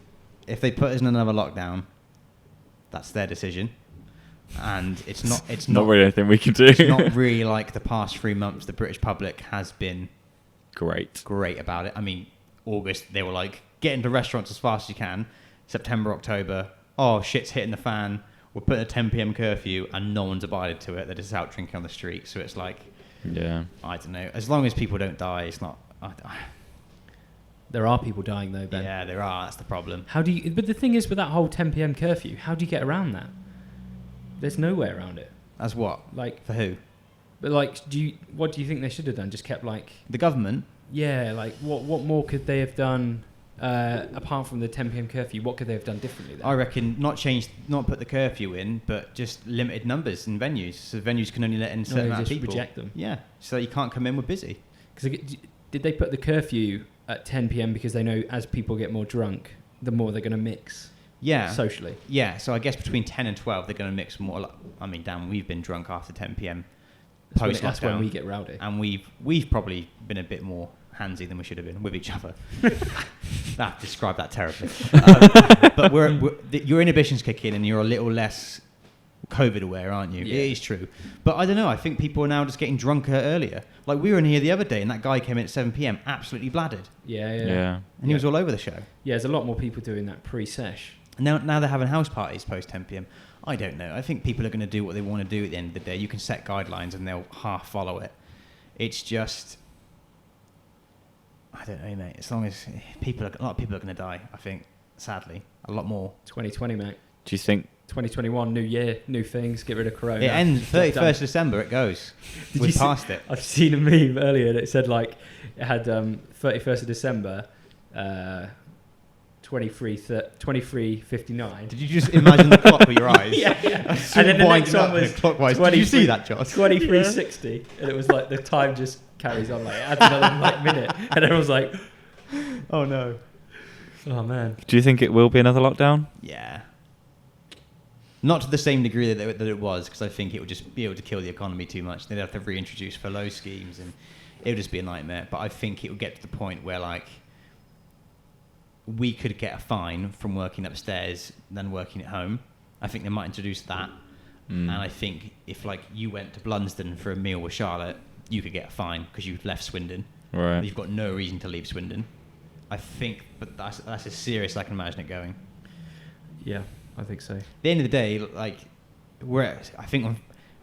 if they put us in another lockdown, that's their decision. And it's not really anything we can do. It's not really like the past 3 months. The British public has been great about it. I mean, August, they were like, get into restaurants as fast as you can. September, October, oh, shit's hitting the fan. We're putting a 10 p.m. curfew and no one's abided to it. They're just out drinking on the street. So it's like, Yeah. I don't know. As long as people don't die, it's not... There are people dying though, Ben. Yeah, there are. That's the problem. How do you? But the thing is, with that whole 10 p.m. curfew, how do you get around that? There's no way around it. That's what? Like, For who? but like, what do you think they should have done? Just kept like, The government? yeah, like what more could they have done apart from the 10 p.m. curfew? What could they have done differently? Then? I reckon not put the curfew in, but just limited numbers in venues. So venues can only let in a certain amount of just people. reject them. Yeah, so you can't come in, we're busy. Because did they put the curfew at 10 p.m. because they know as people get more drunk, the more they're going to mix Yeah. socially? Yeah, so I guess between 10 and 12, they're going to mix more. I mean, damn, we've been drunk after 10 p.m. That's when post-lockdown. we get rowdy. And we've probably been a bit more handsy than we should have been with each other. Describe that terribly. But your inhibitions kick in and you're a little less COVID aware, aren't you? Yeah. It is true. But I don't know, I think people are now just getting drunker earlier. Like, we were in here the other day and that guy came in at 7 p.m, absolutely bladdered. Yeah. And he was all over the show. Yeah, there's a lot more people doing that pre-sesh. Now they're having house parties post 10 p.m. I don't know. I think people are going to do what they want to do at the end of the day. You can set guidelines and they'll half follow it. It's just, I don't know, mate. As long as a lot of people are going to die, I think, sadly. A lot more. 2020, mate. Do you think 2021, new year, new things, get rid of Corona. It ends Lockdown. 31st December, it goes. Did We're you see- past it. I've seen a meme earlier that said like, it had 31st of December, 23:59. Did you just imagine the clock with your eyes? Yeah. And then the next one was clockwise. Did you see that, Josh? 23:60, and it was like the time just carries on, like it adds another like minute, and everyone was like, Oh, no. oh man. Do you think it will be another lockdown? Yeah. Not to the same degree that it was, because I think it would just be able to kill the economy too much. They'd have to reintroduce furlough schemes, and it would just be a nightmare. But I think it would get to the point where, like, we could get a fine from working upstairs than working at home. I think they might introduce that. And I think if, like, you went to Blunsdon for a meal with Charlotte, you could get a fine because you've left Swindon. Right. You've got no reason to leave Swindon. I think, but that's as serious as I can imagine it going. Yeah, I think so. At the end of the day, like,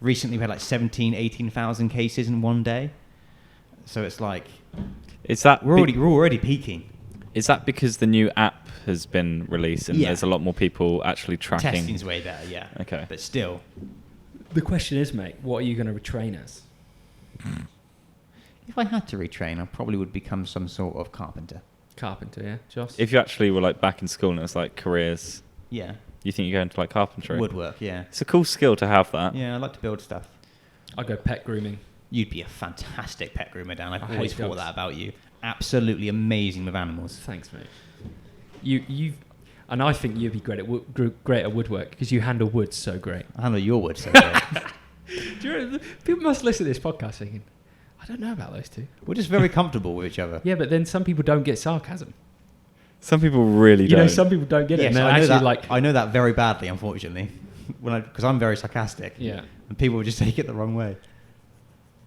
recently we had like 18,000 cases in one day. So it's like, we're already peaking. Is that because the new app has been released and Yeah. there's a lot more people actually tracking? Testing's way better, yeah. Okay. But still, The question is, mate, what are you going to retrain as? if I had to retrain, I probably would become some sort of carpenter. Carpenter, yeah, Joss. If you actually were like back in school and it was like careers, Yeah. you think you're going to like carpentry? Woodwork, yeah. It's a cool skill to have that. Yeah, I like to build stuff. I'll go pet grooming. You'd be a fantastic pet groomer, Dan. I've I always hate thought dogs. that about you. Absolutely amazing with animals. Thanks, mate. You, and I think you'd be great at woodwork because you handle wood so great. I handle your wood so good. Do you know, people must listen to this podcast thinking, I don't know about those two. We're just very comfortable with each other. Yeah, but then some people don't get sarcasm. Some people really You don't. know, some people don't get it. Yes, And they're I know actually that. like, I know that very badly, unfortunately, because I'm very sarcastic. yeah. And people would just take it the wrong way.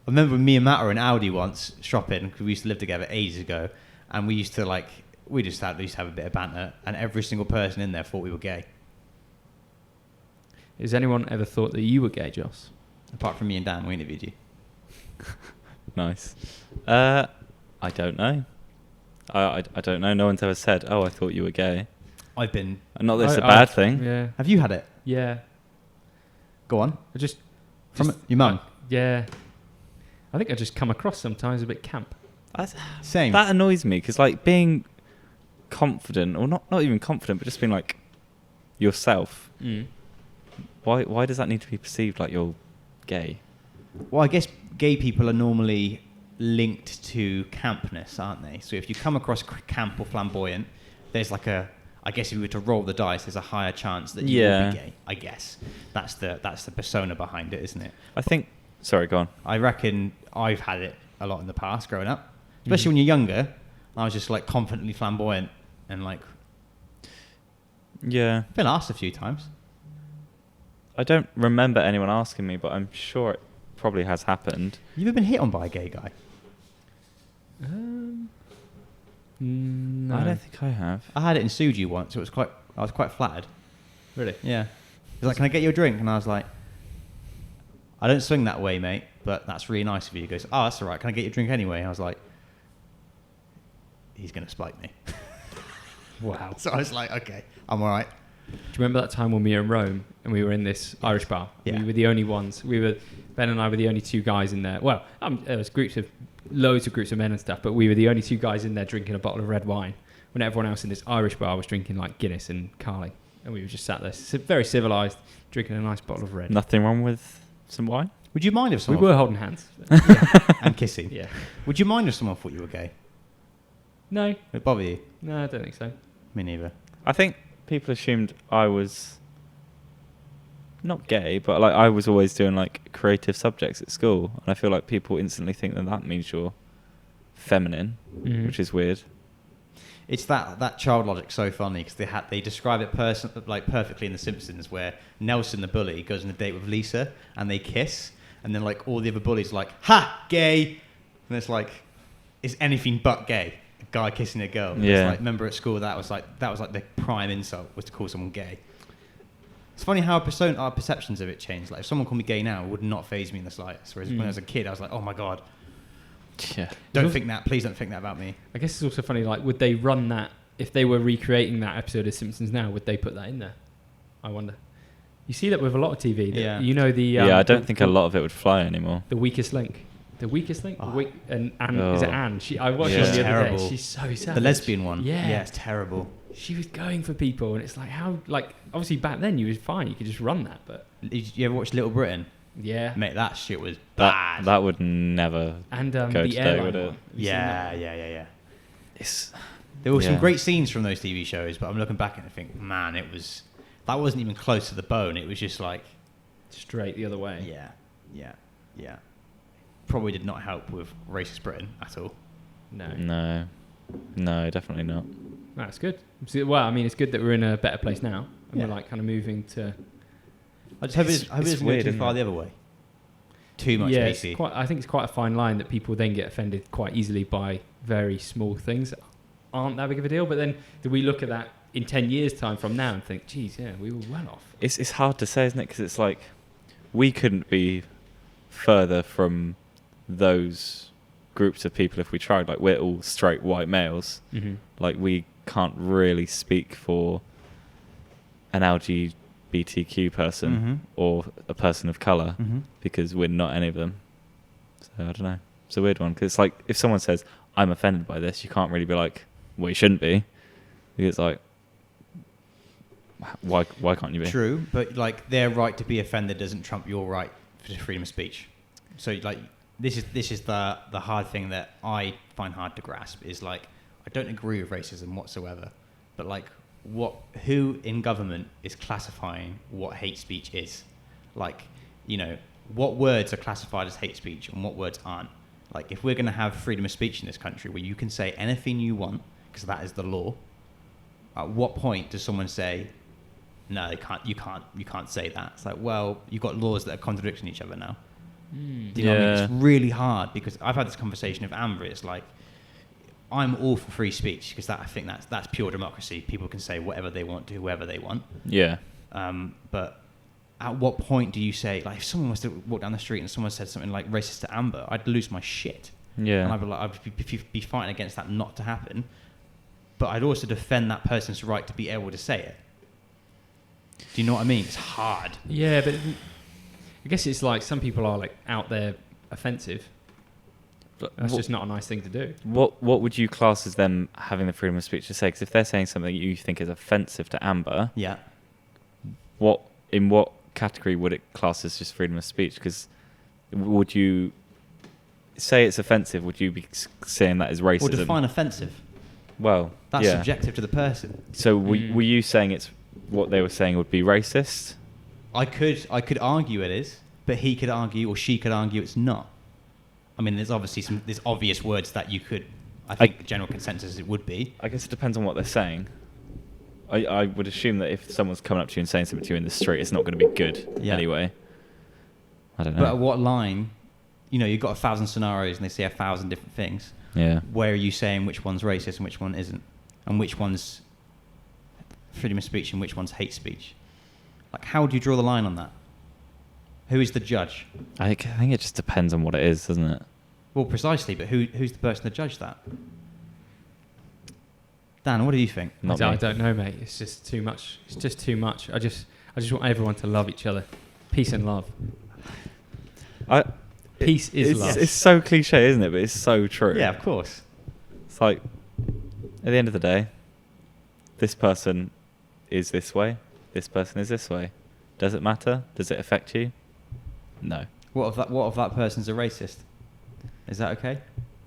I remember me and Matt were in Audi once shopping because we used to live together ages ago, and we used to have a bit of banter, and every single person in there thought we were gay, Has anyone ever thought that you were gay, Joss? apart from me and Dan. We interviewed you. Nice. I don't know. I don't know. No one's ever said, "Oh, I thought you were gay." I've been. Not that it's a bad thing. Yeah. Have you had it? Yeah. Go on. I just From your mum? Yeah. I think I just come across sometimes a bit camp. Same. That annoys me because like being confident, or not even confident, but just being like yourself. Why does that need to be perceived like you're gay? Well, I guess gay people are normally linked to campness, aren't they? So if you come across camp or flamboyant, there's like I guess if you were to roll the dice, there's a higher chance that you will be gay. I guess that's the persona behind it, isn't it? I think. Sorry, go on. I reckon I've had it a lot in the past growing up, especially when you're younger. I was just like confidently flamboyant and like. Yeah. Been asked a few times. I don't remember anyone asking me, but I'm sure it probably has happened. You ever been hit on by a gay guy? No. I don't think I have. I had it in Suju once. I was quite flattered. Really? Yeah. He was like, "Can I get you a drink?" And I was like, "I don't swing that way, mate, but that's really nice of you." He goes, "Oh, that's all right. Can I get you a drink anyway?" And I was like, "He's going to spike me." Wow. So I was like, "Okay, I'm all right." Do you remember that time when we were in Rome and we were in this Irish bar? Yeah. We were the only ones. Ben and I were the only two guys in there. Well, there was loads of groups of men and stuff, but we were the only two guys in there drinking a bottle of red wine when everyone else in this Irish bar was drinking like Guinness and Carling. And we were just sat there, very civilised, drinking a nice bottle of red. Nothing wrong with some wine? Would you mind if We someone... were holding hands. and kissing. Yeah. Would you mind if someone thought you were gay? No. Would it bother you? No, I don't think so. Me neither. I think people assumed I was not gay, but like I was always doing like creative subjects at school, and I feel like people instantly think that means you're feminine, which is weird. It's that child logic so funny because they describe it perfectly in The Simpsons, where Nelson the bully goes on a date with Lisa and they kiss, and then like all the other bullies are like, "Ha, gay," and it's like it's anything but gay. A guy kissing a girl. Yeah. It's like, remember at school that was like the prime insult was to call someone gay. It's funny how our perceptions of it change. Like if someone called me gay now, it would not faze me in the slightest. Whereas when I was a kid, I was like, "Oh my god, Yeah. don't think that. Please don't think that about me." I guess it's also funny, like, would they run that, if they were recreating that episode of Simpsons now, would they put that in there? I wonder. You see that with a lot of TV. Yeah. You know the... Yeah, I don't think a lot of it would fly anymore. The Weakest Link. The Weakest Link? Oh. And Anne, is it Anne? I watched Yeah. it the other Terrible. day. She's so savage. The lesbian one. Yeah. Yeah, it's terrible. She was going for people, and it's like, how... Like, obviously back then you was fine. You could just run that, but... Did you ever watch Little Britain? Yeah. Mate, that shit was bad. That would never And go the today, airline would it? one. Have you seen Yeah. that? It's There were some Yeah. great scenes from those TV shows, but I'm looking back and I think, man, that wasn't even close to the bone. It was just like, Straight the other way. yeah. Probably did not help with racist Britain at all. No. no, definitely not. That's good. Well, I mean, it's good that we're in a better place now, and Yeah. we're like kind of moving to... I just hope It's it doesn't go weird, too isn't far it? the other way. Too much yeah, PC. I think it's quite a fine line that people then get offended quite easily by very small things that aren't that big of a deal. But then do we look at that in 10 years' time from now and think, geez, yeah, we were well off? It's hard to say, isn't it? Because it's like we couldn't be further from those groups of people if we tried. Like we're all straight white males. Mm-hmm. Like we can't really speak for an LGBTQ person or a person of color because we're not any of them. So I don't know. It's a weird one because it's like if someone says I'm offended by this, you can't really be like, well, you shouldn't be, because it's like, why can't you be? True, but like their right to be offended doesn't trump your right to freedom of speech. So like this is the hard thing that I find hard to grasp is like I don't agree with racism whatsoever, but like who in government is classifying what hate speech is? Like, you know, what words are classified as hate speech and what words aren't? Like if we're going to have freedom of speech in this country where you can say anything you want because that is the law, at what point does someone say, no, you can't say that? It's like, well, you've got laws that are contradicting each other now. Do you know what I mean? It's really hard because I've had this conversation with Amber. It's like, I'm all for free speech because I think that's pure democracy. People can say whatever they want to whoever they want. Yeah. But at what point do you say, like, if someone was to walk down the street and someone said something like racist to Amber, I'd lose my shit. Yeah. And I'd be fighting against that not to happen. But I'd also defend that person's right to be able to say it. Do you know what I mean? It's hard. Yeah, but I guess it's like some people are like out there offensive. But That's just not a nice thing to do. What would you class as them having the freedom of speech to say? Because if they're saying something you think is offensive to Amber, Yeah. in what category would it class as just freedom of speech? Because would you say it's offensive? Would you be saying that is racism? Or define offensive. Well, That's yeah. subjective to the person. So were you saying it's what they were saying would be racist? I could argue it is, but he could argue or she could argue it's not. I mean, there's obviously there's obvious words that you could. I think the general consensus it would be. I guess it depends on what they're saying. I would assume that if someone's coming up to you and saying something to you in the street, it's not going to be good anyway. I don't know. But at what line? You know, you've got 1,000 scenarios and they say 1,000 different things. Yeah. Where are you saying which one's racist and which one isn't? And which one's freedom of speech and which one's hate speech? Like, how do you draw the line on that? Who is the judge? I think it just depends on what it is, doesn't it? Well, precisely, but who's the person to judge that? Dan, what do you think? I don't know, mate. It's just too much. It's just too much. I just want everyone to love each other. Peace and love. Peace is love. It's so cliche, isn't it? But it's so true. Yeah, of course. It's like, at the end of the day, this person is this way, this person is this way. Does it matter? Does it affect you? No. What if that person's a racist? Is that okay?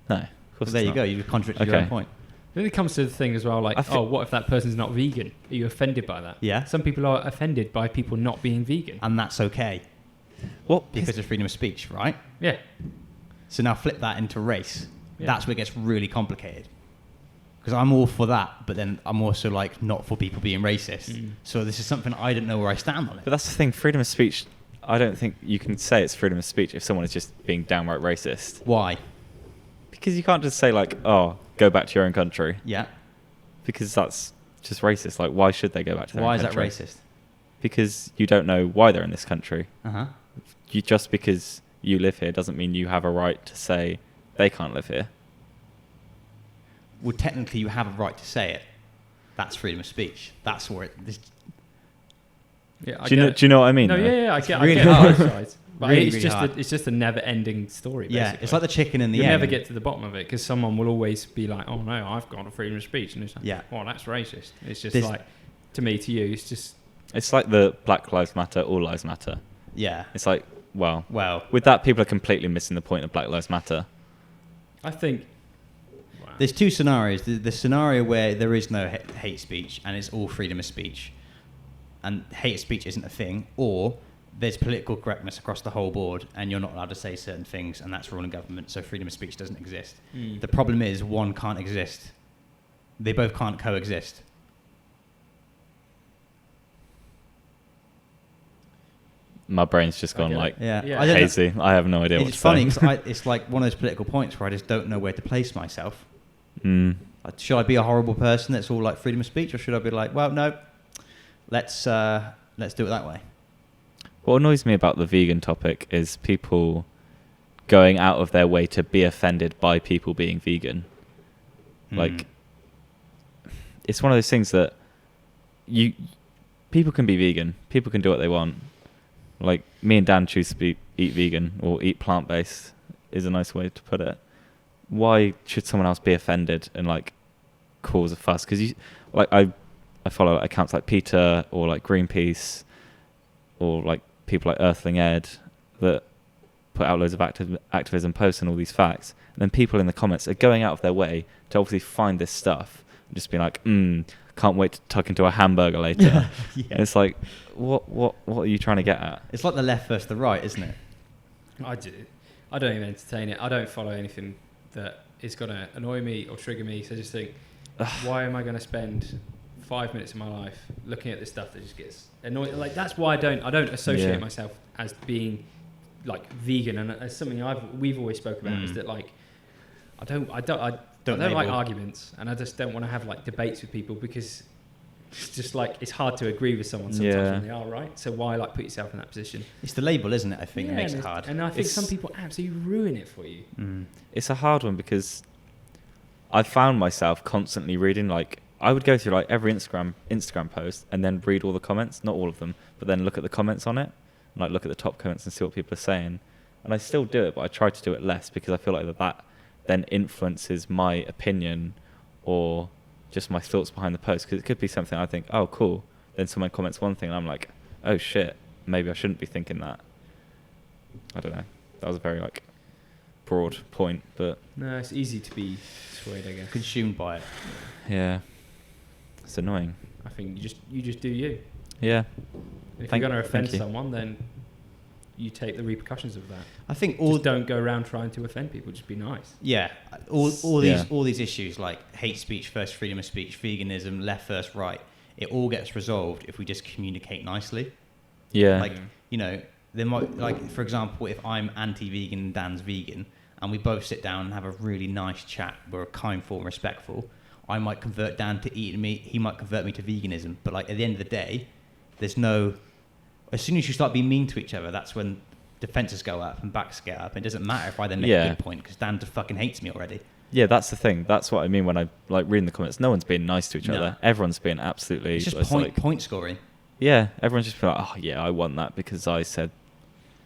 No. Of course Well, there it's you not. go. You contradicted your Okay. own point. Then it comes to the thing as well, like, what if that person's not vegan? Are you offended by that? Yeah. Some people are offended by people not being vegan. And that's okay What? because of freedom of speech, right? Yeah. So now flip that into race. Yeah. That's where it gets really complicated. Because I'm all for that, but then I'm also like not for people being racist. Mm. So this is something I don't know where I stand on it. But that's the thing. Freedom of speech. I don't think you can say it's freedom of speech if someone is just being downright racist. Why? Because you can't just say like, "Oh, go back to your own country," Yeah. because that's just racist. Like, why should they go back to their Why own is that country? racist? Because you don't know why they're in this country. Uh-huh. Just because you live here doesn't mean you have a right to say they can't live here. Well, technically you have a right to say it. That's freedom of speech. That's where it... Yeah. Do you know what I mean? No, though? yeah, I It's get really both hard. sides. But Really, it's really just hard. it's just a never-ending story. Yeah, Basically. it's like the chicken and the You'll egg. never get to the bottom of it because someone will always be like, "Oh no, I've got a freedom of speech," and it's like, Yeah. "Oh, that's racist." It's just This- like, to me, to you, it's just It's like the Black Lives Matter, All Lives Matter. Yeah. It's like, well, Well, with that, people are completely missing the point of Black Lives Matter. I think. Wow. there's two scenarios. The scenario where there is no hate speech and it's all freedom of speech, and hate speech isn't a thing, or there's political correctness across the whole board and you're not allowed to say certain things and that's ruling government, so freedom of speech doesn't exist. Mm. The problem is one can't exist. They both can't coexist. My brain's just gone Okay. like Yeah. Yeah. I don't know. hazy. I have no idea what to It's funny say. because it's like one of those political points where I just don't know where to place myself. Mm. Like, should I be a horrible person that's all like freedom of speech, or should I be like, well, no, let's do it that way? What annoys me about the vegan topic is people going out of their way to be offended by people being vegan. Like, it's one of those things that people can be vegan. People can do what they want. Like, me and Dan choose to eat vegan or eat plant-based is a nice way to put it. Why should someone else be offended and like cause a fuss? Because I follow accounts like PETA or like Greenpeace or like people like Earthling Ed that put out loads of activism posts and all these facts, and then people in the comments are going out of their way to obviously find this stuff and just be like, can't wait to tuck into a hamburger later. Yeah. And it's like, what are you trying to get at? It's like the left versus the right, isn't it? I don't even entertain it. I don't follow anything that is going to annoy me or trigger me. So I just think, why am I going to spend 5 minutes of my life looking at this stuff that just gets annoying? Like, that's why I don't associate myself as being like vegan, and as something we've always spoken about is that like I don't like arguments, and I just don't want to have like debates with people because it's just like it's hard to agree with someone sometimes when they are right. So why like put yourself in that position? It's the label, isn't it? I think that makes it and hard. And I think some people absolutely ruin it for you. It's a hard one because I found myself constantly reading, like, I would go through like every Instagram post and then read all the comments, not all of them, but then look at the comments on it. and like look at the top comments and see what people are saying. And I still do it, but I try to do it less because I feel like that then influences my opinion or just my thoughts behind the post. Because it could be something I think, oh, cool. Then someone comments one thing and I'm like, oh shit, maybe I shouldn't be thinking that. I don't know. That was a very like broad point, but No, it's easy to be swayed, I guess. Consumed by it. yeah, it's annoying. I think you just do you. Yeah. If Thank- you're going to offend thank you. someone, then you take the repercussions of that. I think Just don't go around trying to offend people. Just be nice. Yeah, Yeah. all these issues like hate speech versus freedom of speech, veganism, left versus right, it all gets resolved if we just communicate nicely. Yeah. Like, you know, there might, like, for example, if I'm anti-vegan and Dan's vegan, and we both sit down and have a really nice chat, we're kindful and respectful, I might convert Dan to eating meat, he might convert me to veganism. But like at the end of the day, there's no. As soon as you start being mean to each other, that's when defenses go up and backs get up. It doesn't matter if I then make a good point because Dan just fucking hates me already. Yeah, that's the thing. That's what I mean when I like reading the comments. No one's being nice to each No. other. Everyone's being absolutely. It's just like, point scoring. yeah, everyone's just being like, oh yeah, I want that because I said,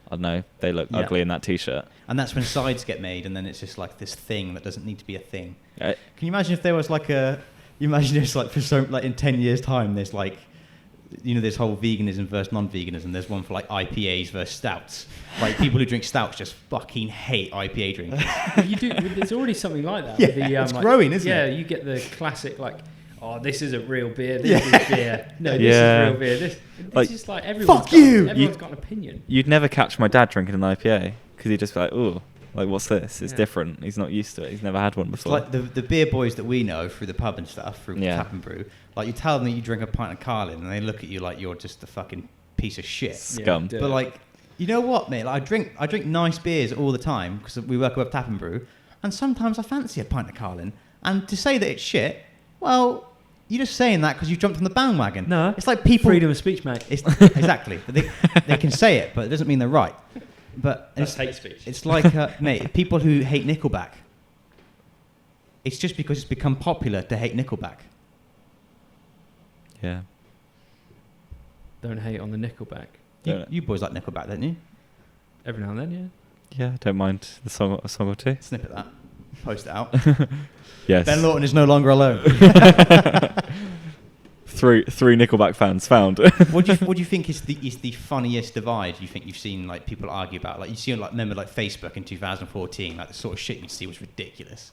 I don't know, they look Yeah. ugly in that t-shirt. And that's when sides get made, and then it's just like this thing that doesn't need to be a thing. Uh, Can you imagine if there was like a? You imagine it's like for so like in 10 years' time, there's like, you know, this whole veganism versus non-veganism. There's one for like IPAs versus stouts. Like people who drink stouts just fucking hate IPA drinkers. Well, you do. There's already something like that. Yeah, with the, it's like, growing, isn't it? Yeah, you get the classic like, oh, this isn't real beer. This Yeah. is beer. No, this Yeah. is real beer. It's Like, just like everyone's fuck got, you! Everyone's got an opinion. You'd never catch my dad drinking an IPA because he'd just be like, oh, like what's this? It's Yeah. different. He's not used to it. He's never had one It's before. like the beer boys that we know through the pub and stuff, through Yeah. Tap and Brew. Like you tell them that you drink a pint of Carlin, and they look at you like you're just a fucking piece of shit. Scum. Yeah, But like, you know what, mate? Like, I drink nice beers all the time because we work with Tap and Brew, and sometimes I fancy a pint of Carlin. And to say that it's shit, well, you're just saying that because you jumped on the bandwagon. No, it's like people. freedom of speech, mate. It's, exactly, but they can say it, but it doesn't mean they're right. But That's it's, hate speech. it's like, mate, people who hate Nickelback. It's just because it's become popular to hate Nickelback. yeah. Don't hate on the Nickelback. You boys like Nickelback, don't you? Every now and then, yeah. Yeah, I don't mind a song or two. Snippet that. Post it out. Yes. Ben Lawton is no longer alone. Three Nickelback fans found. What do you think is the funniest divide you think you've seen like people argue about? Like you see on like remember like Facebook in 2014, like the sort of shit you'd see was ridiculous.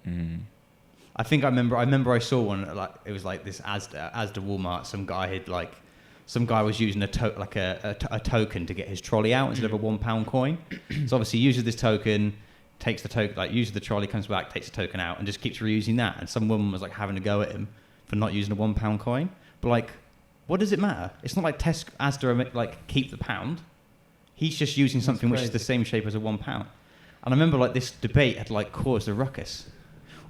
Mm. I remember I saw one like it was like this Asda Walmart. Some guy was using a token to get his trolley out instead of a £1 coin. So obviously he uses this token, takes the token, like uses the trolley, comes back, takes the token out, and just keeps reusing that. And some woman was like having a go at him for not using a £1 coin. But like, what does it matter? It's not like Asda like keep the pound. He's just using something which is the same shape as a £1. And I remember like this debate had like caused a ruckus.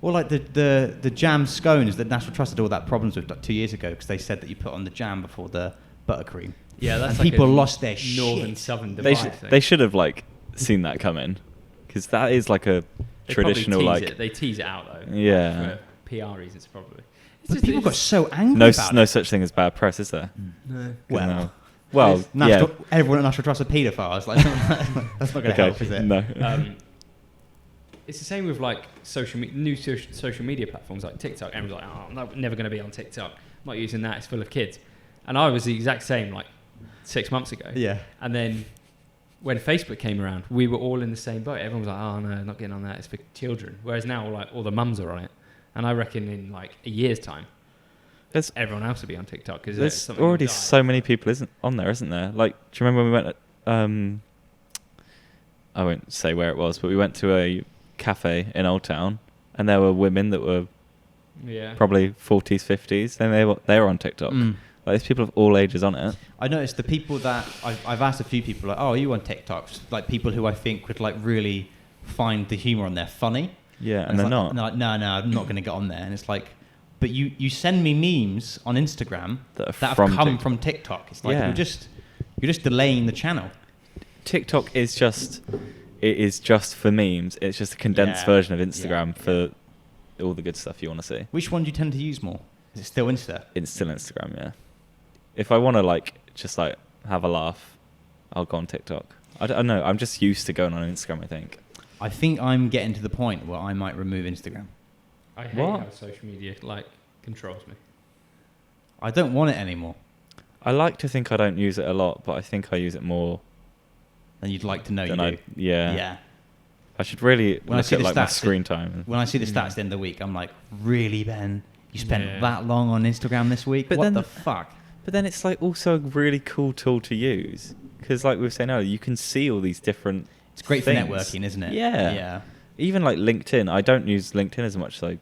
Or like the jam scones that National Trust had all that problems with like 2 years ago because they said that you put on the jam before the buttercream. Yeah, that's and like people a lost their northern shit. southern They divide thing. they should have like seen that coming because that is like a They traditional probably like they tease it out though. Yeah. For PR reasons probably. It's But just- people it's got just- so angry no about no it. such thing as bad press, is there? No. Well, yeah. everyone at National Trust are paedophiles. Like, that's not going to help, is it? No. It's the same with like new social media platforms like TikTok. Everyone's like, oh, I'm never going to be on TikTok. I'm not using that. It's full of kids. And I was the exact same like 6 months ago. Yeah. And then when Facebook came around, we were all in the same boat. Everyone was like, oh no, not getting on that. It's for children. Whereas now like all the mums are on it. And I reckon in like a year's time, There's everyone else will be on TikTok because there's already so many people on there, isn't there? Like, do you remember when we went at, I won't say where it was, but we went to a cafe in Old Town and there were women that were probably 40s, 50s, and they were on TikTok. Like, there's people of all ages on it. I noticed the people that I've asked a few people, like, oh, are you on TikTok? Like people who I think would like really find the humor on there funny. Yeah, and it's they're like, not. No, I'm not going to get on there. And it's like, but you send me memes on Instagram that have come from TikTok. It's like you're just delaying the channel. TikTok is just for memes. It's just a condensed version of Instagram for all the good stuff you want to see. Which one do you tend to use more? Is it still Insta? It's still Instagram, yeah. If I want to like just like have a laugh, I'll go on TikTok. I don't know. I'm just used to going on Instagram, I think. I think I'm getting to the point where I might remove Instagram. I hate What? how social media controls me. I don't want it anymore. I like to think I don't use it a lot, but I think I use it more Than you'd like to know you than do. Yeah. Yeah. I should really When I look see at the like my stats, screen time. When I see the stats at the end of the week, I'm like, really, Ben? You spent Yeah. that long on Instagram this week? But what then- the fuck? But then it's like also a really cool tool to use because, like we were saying earlier, you can see all these different. It's great things. for networking, isn't it? Yeah. Yeah. Even like LinkedIn, I don't use LinkedIn as much as I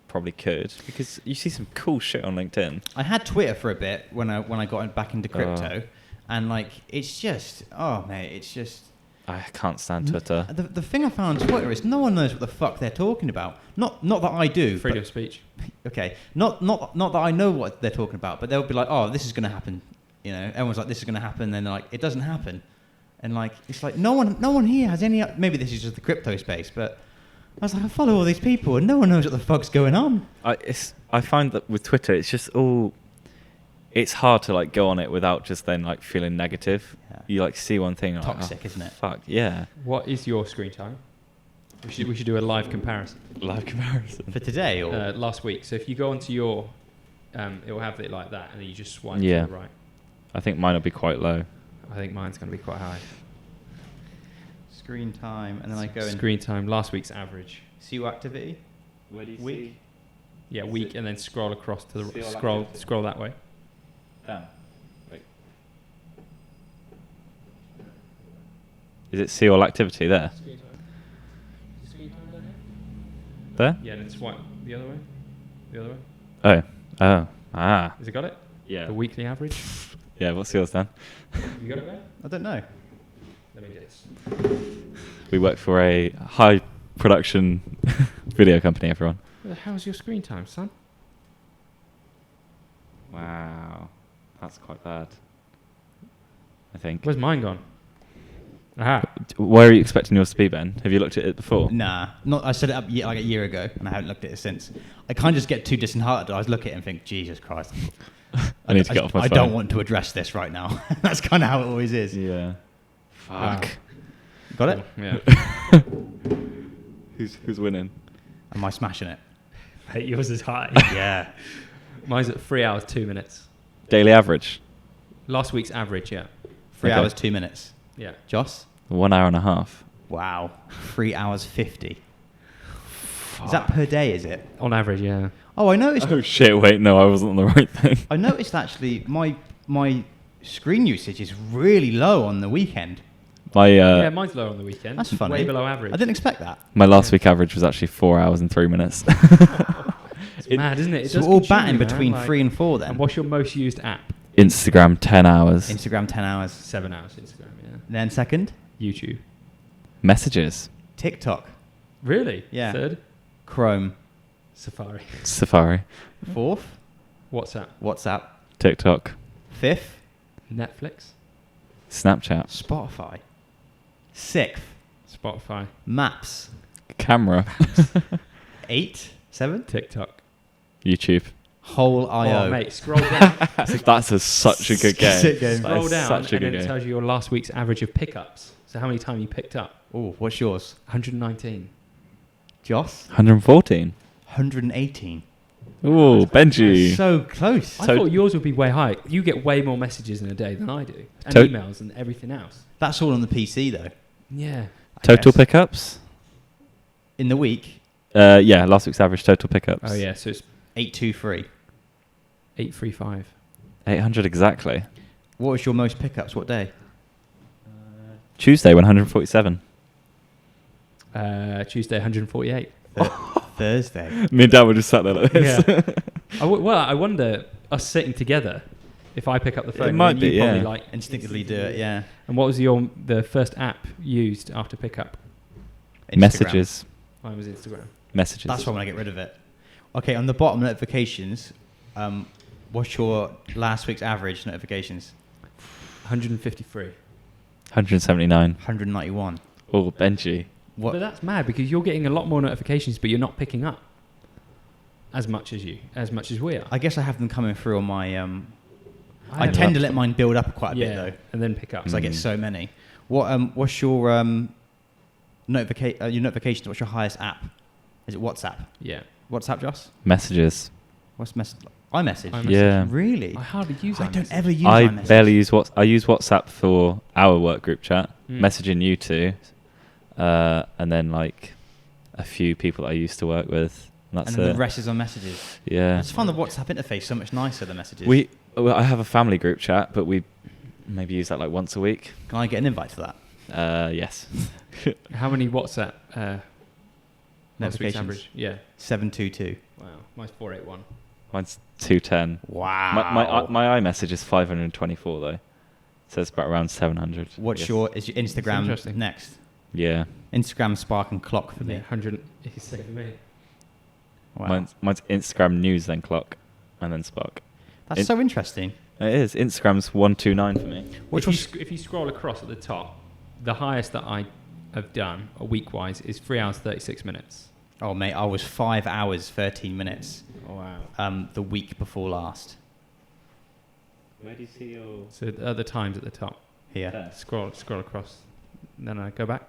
probably could because you see some cool shit on LinkedIn. I had Twitter for a bit when I got back into crypto, and like it's just mate, it's just I can't stand Twitter. the thing I found on Twitter is no one knows what the fuck they're talking about. Not that I do. Freedom but- of speech. Okay, not that I know what they're talking about, but they'll be like, oh, this is going to happen. You know, everyone's like, this is going to happen, and then they're like, it doesn't happen, and like it's like no one here has any. Maybe this is just the crypto space, but I was like, I follow all these people, and no one knows what the fuck's going on. I find that with Twitter, it's just all. It's hard to like go on it without just then like feeling negative. Yeah. You like see one thing, like, Toxic, oh, isn't it? Fuck yeah. What is your screen time? We should do a live comparison. Live comparison. For today, or Last week. So if you go onto your, it will have it like that, and then you just swipe Yeah. to the right. I think mine will be quite low. I think mine's going to be quite high. screen time, and then I go and Screen time. Last week's average. see what activity. Where do you Week. Yeah, Is week, it- and then scroll across to See the all activity? scroll that way. Down. Wait. Is it see all activity there? Screen time. Screen time down here? There? Yeah, and then swipe the other way. The other way. Oh. Has it got it? Yeah. The weekly average. Yeah, what's yours then? You got it there? I don't know. Let me guess. We work for a high production video company, everyone. What the hell's your screen time, son? Wow. That's quite bad. I think. Where's mine gone? Aha. Where are you expecting yours to be, Ben? Have you looked at it before? Nah, not. I set it up like a year ago, and I haven't looked at it since. I kind of just get too disheartened. I look at it and think, Jesus Christ, I need to get off my I phone. don't want to address this right now. That's kind of how it always is. Yeah. Wow. Fuck. Got it? Yeah. Who's winning? Am I smashing it? Hey, yours is high. Yeah. Mine's at 3 hours 2 minutes. Daily average. Last week's average, yeah. 3 Okay. hours 2 minutes. Yeah. Joss? 1 hour and a half. Wow. 3 hours 50. Is that per day? Is it? On average, yeah. Oh, I noticed. Oh shit! Wait, no, I wasn't on the right thing. I noticed actually my screen usage is really low on the weekend. My Yeah, mine's low on the weekend. That's funny. Way below average. I didn't expect that. my last week average was actually 4 hours and 3 minutes. It's mad, isn't it? It So does we're all consume batting you, man, between like- 3 and 4 then. And what's your most used app? Instagram 10 hours. Instagram 10 hours. 7 hours Instagram, yeah. Then second, YouTube. Messages. TikTok. Really? Yeah. Third? Chrome. Safari. Safari. Fourth, WhatsApp. WhatsApp. TikTok. Fifth, Netflix. Snapchat. Spotify. Sixth, Spotify. Maps. Camera. 8, 7, YouTube. Whole.io. Oh, mate, scroll down. That's such a good game. Sick game. That Scroll is down, such a and good then it game. tells you your last week's average of pickups. So how many times you picked up? Oh, what's yours? 119. Joss? 114. 118. Ooh, Benji. So close. I So- thought yours would be way high. You get way more messages in a day than I do. And To- emails and everything else. That's all on the PC though. Yeah. I Total guess. pickups? In the week, Yeah, last week's average total pickups. Oh, yeah. So it's 823. 835. 800 exactly. What was your most pickups? What day? Tuesday, 147. Tuesday, 148. Thursday. Me and Dad were just sat there like this. Yeah. Well, I wonder, us sitting together, if I pick up the phone, might then be, you probably yeah. like... Instinctively do it, yeah. And what was the first app used after pickup? Instagram. Messages. Mine was Instagram. Messages. That's why I'm going to get rid of it. Okay, on the bottom notifications, what's your last week's average notifications? 153. 179. 191. Oh, Benji. What? But that's mad because you're getting a lot more notifications, but you're not picking up as much as we are. I guess I have them coming through on my I tend to let mine build up quite a bit though, and then pick up. because I get so many. What's your notifications? What's your highest app? Is it WhatsApp? Yeah. WhatsApp, Joss? Messages. What's iMessage? iMessage. Yeah. Really? I hardly use I don't iMessage. ever use I iMessage. barely use I use WhatsApp for our work group chat, messaging you two, and then like a few people that I used to work with. That's And then it. the rest is on messages. I Yeah. just find the WhatsApp interface so much nicer than messages. I have a family group chat, but we maybe use that like once a week. Can I get an invite to that? Yes. How many WhatsApp last week's Notifications? average? Yeah. 722. Wow. Mine's 481. Mine's 210. Wow. My iMessage is 524 though, so it's about around 700. What's Yes. is your Instagram interesting. next? Yeah. Instagram, Spark, and Clock for Yeah. me. 186 for me. Wow. Mine's Instagram News, then Clock, and then Spark. That's so interesting. It is. Instagram's 129 for me. If you scroll across at the top, the highest that I have done week-wise is 3 hours 36 minutes. Oh, mate, I was 5 hours, 13 minutes Wow. the week before last. Where do you see your? So the other times at the top. Here. Scroll across. Then I go back.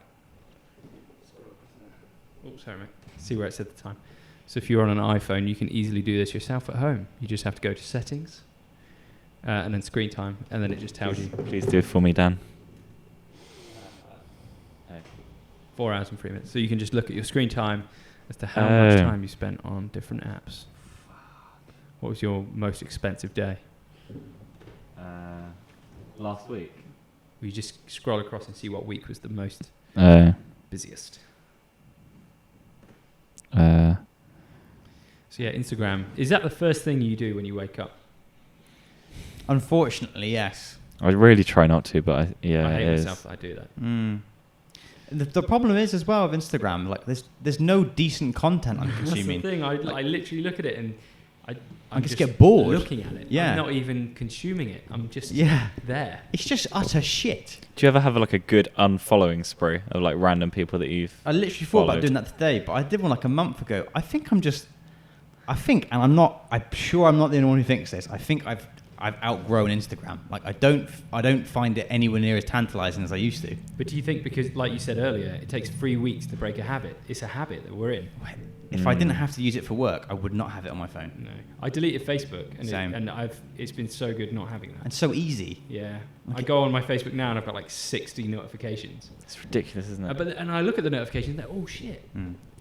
Oh, sorry, mate. See where it said the time. So if you're on an iPhone, you can easily do this yourself at home. You just have to go to settings, and then screen time, and then it just tells you Please do it for me, Dan. 4 hours and 3 minutes. So you can just look at your screen time as to how much time you spent on different apps. What was your most expensive day? Last week. You just scroll across and see what week was the most busiest. So yeah, Instagram. Is that the first thing you do when you wake up? Unfortunately, yes. I really try not to, but I hate it is. myself that I do that. The problem is as well with Instagram, like there's no decent content I'm That's the consuming. thing. I literally look at it and I just get bored. looking at it. Yeah. I'm not even consuming it. I'm just there. It's just utter shit. Do you ever have like a good unfollowing spree of like random people that you've? I literally thought about followed? doing that today, but I did one like a month ago. I think, and I'm sure I'm not the only one who thinks this. I think I've outgrown Instagram. Like I don't find it anywhere near as tantalizing as I used to. But do you think because, like you said earlier, it takes 3 weeks to break a habit? It's a habit that we're in. If I didn't have to use it for work, I would not have it on my phone. No, I deleted Facebook, Same. it's been so good not having that. And so easy. Yeah, I Okay. go on my Facebook now and I've got like 60 notifications. It's ridiculous, isn't it? And I look at the notifications and they're, oh shit.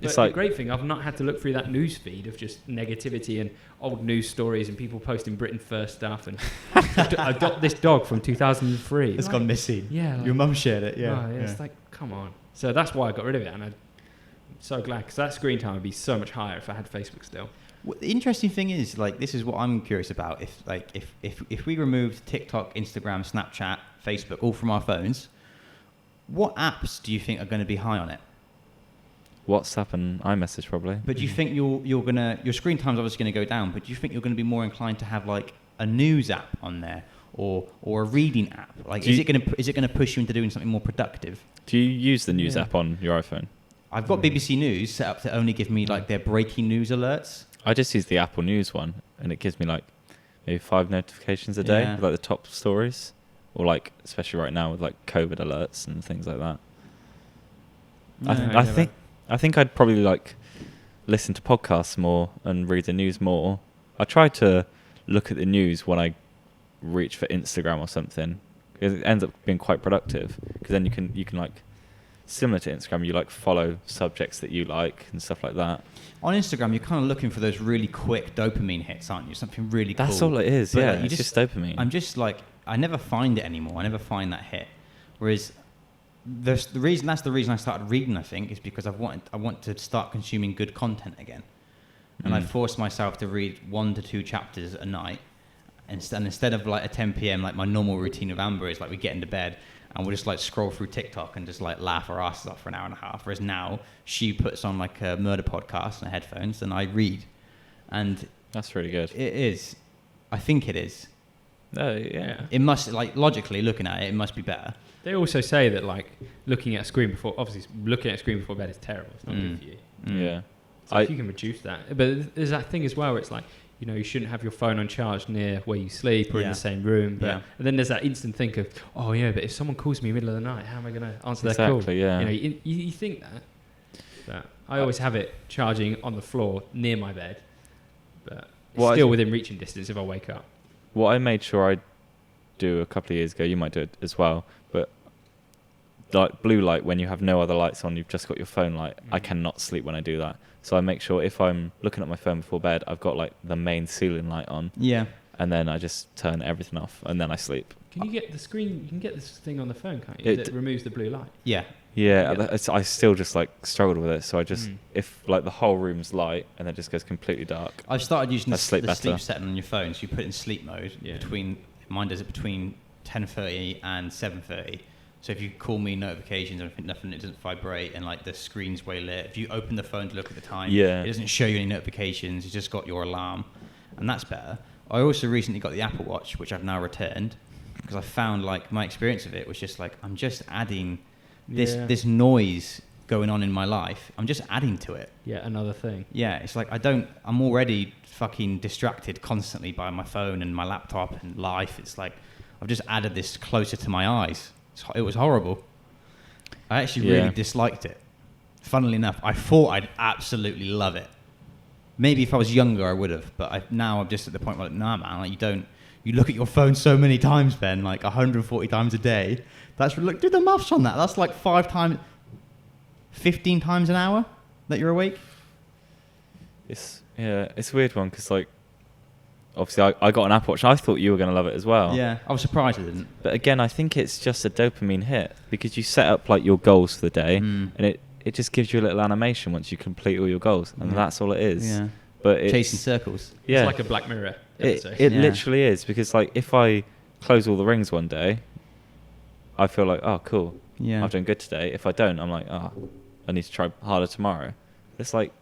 It's But like- the great thing, I've not had to look through that news feed of just negativity and old news stories and people posting Britain First stuff. And I've got this dog from 2003. It's gone missing. Yeah. Your mum shared it. Yeah. Oh, yeah. It's like, come on. So that's why I got rid of it. And I'm so glad because that screen time would be so much higher if I had Facebook still. Well, the interesting thing is, like, this is what I'm curious about. If we removed TikTok, Instagram, Snapchat, Facebook, all from our phones, what apps do you think are going to be high on it? WhatsApp and iMessage probably. But do you think your screen time's obviously going to go down, but do you think you're going to be more inclined to have like a news app on there or a reading app? Like, is it going to push you into doing something more productive? Do you use the news app on your iPhone? I've got BBC News set up to only give me like their breaking news alerts. I just use the Apple News one, and it gives me like maybe 5 notifications a day, Yeah. with, like the top stories, or like especially right now with like COVID alerts and things like that. I think I'd probably like listen to podcasts more and read the news more. I try to look at the news when I reach for Instagram or something, because it ends up being quite productive. Because then you can like, similar to Instagram, you like follow subjects that you like and stuff like that. On Instagram, you're kind of looking for those really quick dopamine hits, aren't you? Something really cool. That's all it is. But, Yeah, like, it's just dopamine. I'm just like, I never find it anymore. I never find that hit. Whereas that's the reason I started reading, I think, is because I want to start consuming good content again. And I forced myself to read 1 to 2 chapters a night. And instead of like at 10 p.m., like my normal routine of Amber is like we get into bed and we'll just like scroll through TikTok and just like laugh our asses off for an hour and a half. Whereas now she puts on like a murder podcast and headphones and I read. And That's really good. it is. I think it is. Oh, yeah. It must, like, logically looking at it, it must be better. They also say that like looking at a screen before bed is terrible. It's not good for you. Yeah. So if you can reduce that, but there's that thing as well where it's like you know, you shouldn't have your phone on charge near where you sleep or in Yeah. the same room. But Yeah. and then there's that instant think of, oh yeah, but if someone calls me in the middle of the night, how am I going to answer their call? Exactly, yeah. You know, you think that. But I always have it charging on the floor near my bed, but Well, still I- within reaching distance if I wake up. What I made sure I do a couple of years ago, you might do it as well, but like blue light, when you have no other lights on, you've just got your phone light. I cannot sleep when I do that. So I make sure if I'm looking at my phone before bed, I've got like the main ceiling light on, Yeah. and then I just turn everything off, and then I sleep. Can you get the screen? You can get this thing on the phone, can't you? It- That removes the blue light. Yeah. Yeah, Yeah. I still just like struggled with it. So I just, Mm. if like the whole room's light and then it just goes completely dark. I've started using I the sleep the better. sleep setting on your phone, so you put it in sleep mode Yeah. between. Mine does it between 10:30 and 7:30. So if you call me, notifications, nothing, it doesn't vibrate, and like the screen's way lit. If you open the phone to look at the time, Yeah. it doesn't show you any notifications. It's just got your alarm, and that's better. I also recently got the Apple Watch, which I've now returned because I found like my experience of it was just like I'm just adding Yeah. this noise going on in my life. I'm just adding to it. Yeah, another thing. Yeah, it's like I'm already fucking distracted constantly by my phone and my laptop and life. It's like I've just added this closer to my eyes. It was horrible. I actually Yeah. really disliked it. Funnily enough, I thought I'd absolutely love it. Maybe if I was younger, I would have. But now I'm just at the point where, like, nah, man, like you look at your phone so many times, Ben, like 140 times a day. That's, look, do the maths on that. That's like 15 times an hour that you're awake. It's a weird one because like obviously I got an Apple Watch. I thought you were going to love it as well. Yeah, I was surprised I didn't. But again, I think it's just a dopamine hit because you set up like your goals for the day, Mm. and it just gives you a little animation once you complete all your goals, and Yeah. that's all it is. Yeah. But it's, Chasing circles. Yeah, It's like a Black Mirror episode. it Yeah. literally is because like if I close all the rings one day, I feel like, oh cool, Yeah. I've done good today. If I don't, I'm like, oh, I need to try harder tomorrow. It's like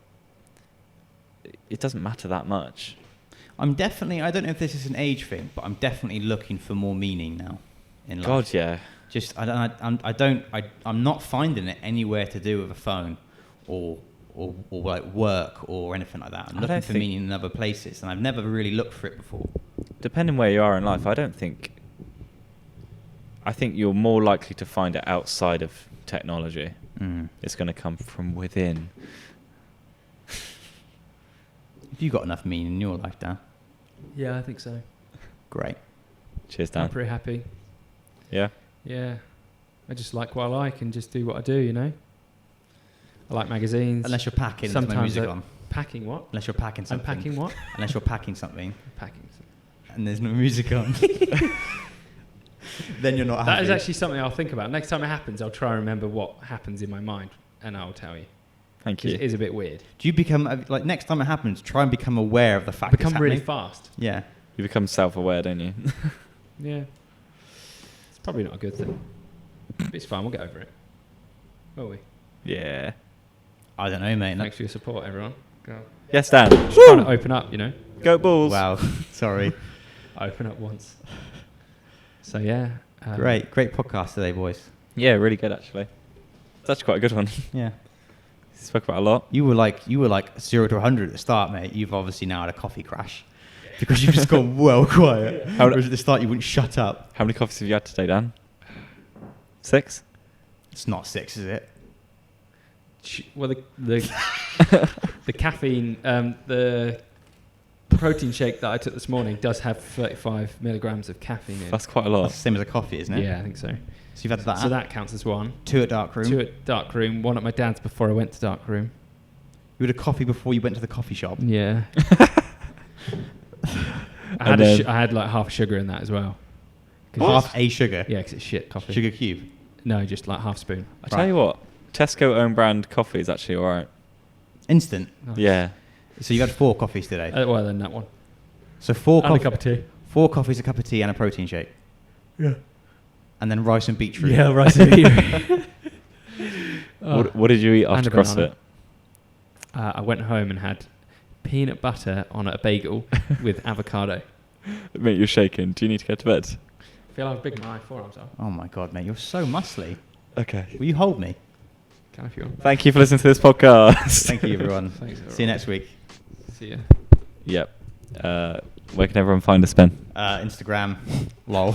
it doesn't matter that much. I don't know if this is an age thing, but I'm definitely looking for more meaning now in life. God, yeah. Just I'm not finding it anywhere to do with a phone or like work or anything like that. I'm I looking don't for think- meaning in other places, and I've never really looked for it before. Depending where you are in life, I think you're more likely to find it outside of technology. Mm. It's going to come from within. Have you got enough meaning in your life, Dan? Yeah, I think so. Great. Cheers, I'm Dan. pretty happy. Yeah. Yeah. I just like what I like and just do what I do, you know? I like magazines. Unless you're packing some Sometimes music I- on. Packing what? Unless you're packing I'm something. packing what? Unless you're packing something Packing. and there's no music on. Then you're not happy. That is actually something I'll think about. Next time it happens, I'll try and remember what happens in my mind and I'll tell you. Thank 'Cause you. it is a bit weird. Do you become, like, next time it happens, try and become aware of the fact it's Become really happening? fast. Yeah. You become self-aware, don't you? Yeah. It's probably not a good thing. But it's fine, we'll get over it. Will we? Yeah. I don't know, mate. Thanks for your support, everyone. Go. Yes, Dan. Just trying to open up, you know? Go Bulls. Wow. Sorry. Open up once. So, yeah. Great podcast today, boys. Yeah, really good actually. It's actually quite a good one. Yeah. Spoke about a lot. You were like 0 to 100 at the start, mate. You've obviously now had a coffee crash because you've just gone well quiet. Whereas at the start you wouldn't shut up. How many coffees have you had today, Dan? 6? It's not 6, is it? Well, the caffeine, the protein shake that I took this morning does have 35 milligrams of caffeine in. That's quite a That's lot. the same as a coffee, isn't it? Yeah, I think so. So you've had that. So that counts as one. 2 at dark room. 2 at dark room, 1 at my dad's before I went to dark room. You had a coffee before you went to the coffee shop. Yeah. I And had, then- I had like half a sugar in that as well. 'Cause Half a sugar. Yeah, because it's shit coffee. Sugar cube. No, just like half spoon. I tell you what, Tesco own brand coffee is actually alright. Instant. Nice. Yeah. So you had 4 coffees today. Well, then that one. So 4 And a cup of tea. 4 coffees, a cup of tea, and a protein shake. Yeah. And then rice and beetroot. Yeah, rice and beetroot. Oh. What did you eat And after a banana. CrossFit? I went home and had peanut butter on a bagel with avocado. Mate, you're shaking. Do you need to go to bed? I feel how big my forearms are. Oh my god, mate, you're so muscly. Okay. Will you hold me? Can if you want. Thank you for listening to this podcast. Thank you, everyone. Thanks, See you next week. See ya. Yep. Where can everyone find us, Ben? Instagram, lol.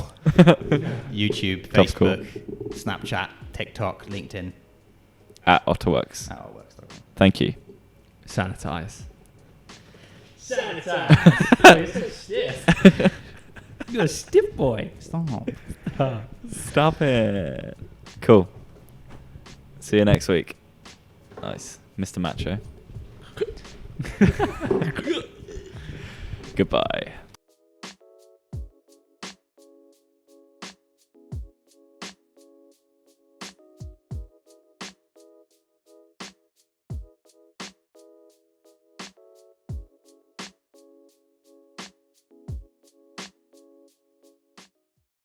YouTube, Job's cool. Facebook, Snapchat, TikTok, LinkedIn. At Otterworks. Outworks.com. Thank you. Sanitize. Sanitize. You're so stiff. You're a stiff boy. Stop. Stop it. Cool. See you next week. Nice. Mr. Macho. Goodbye.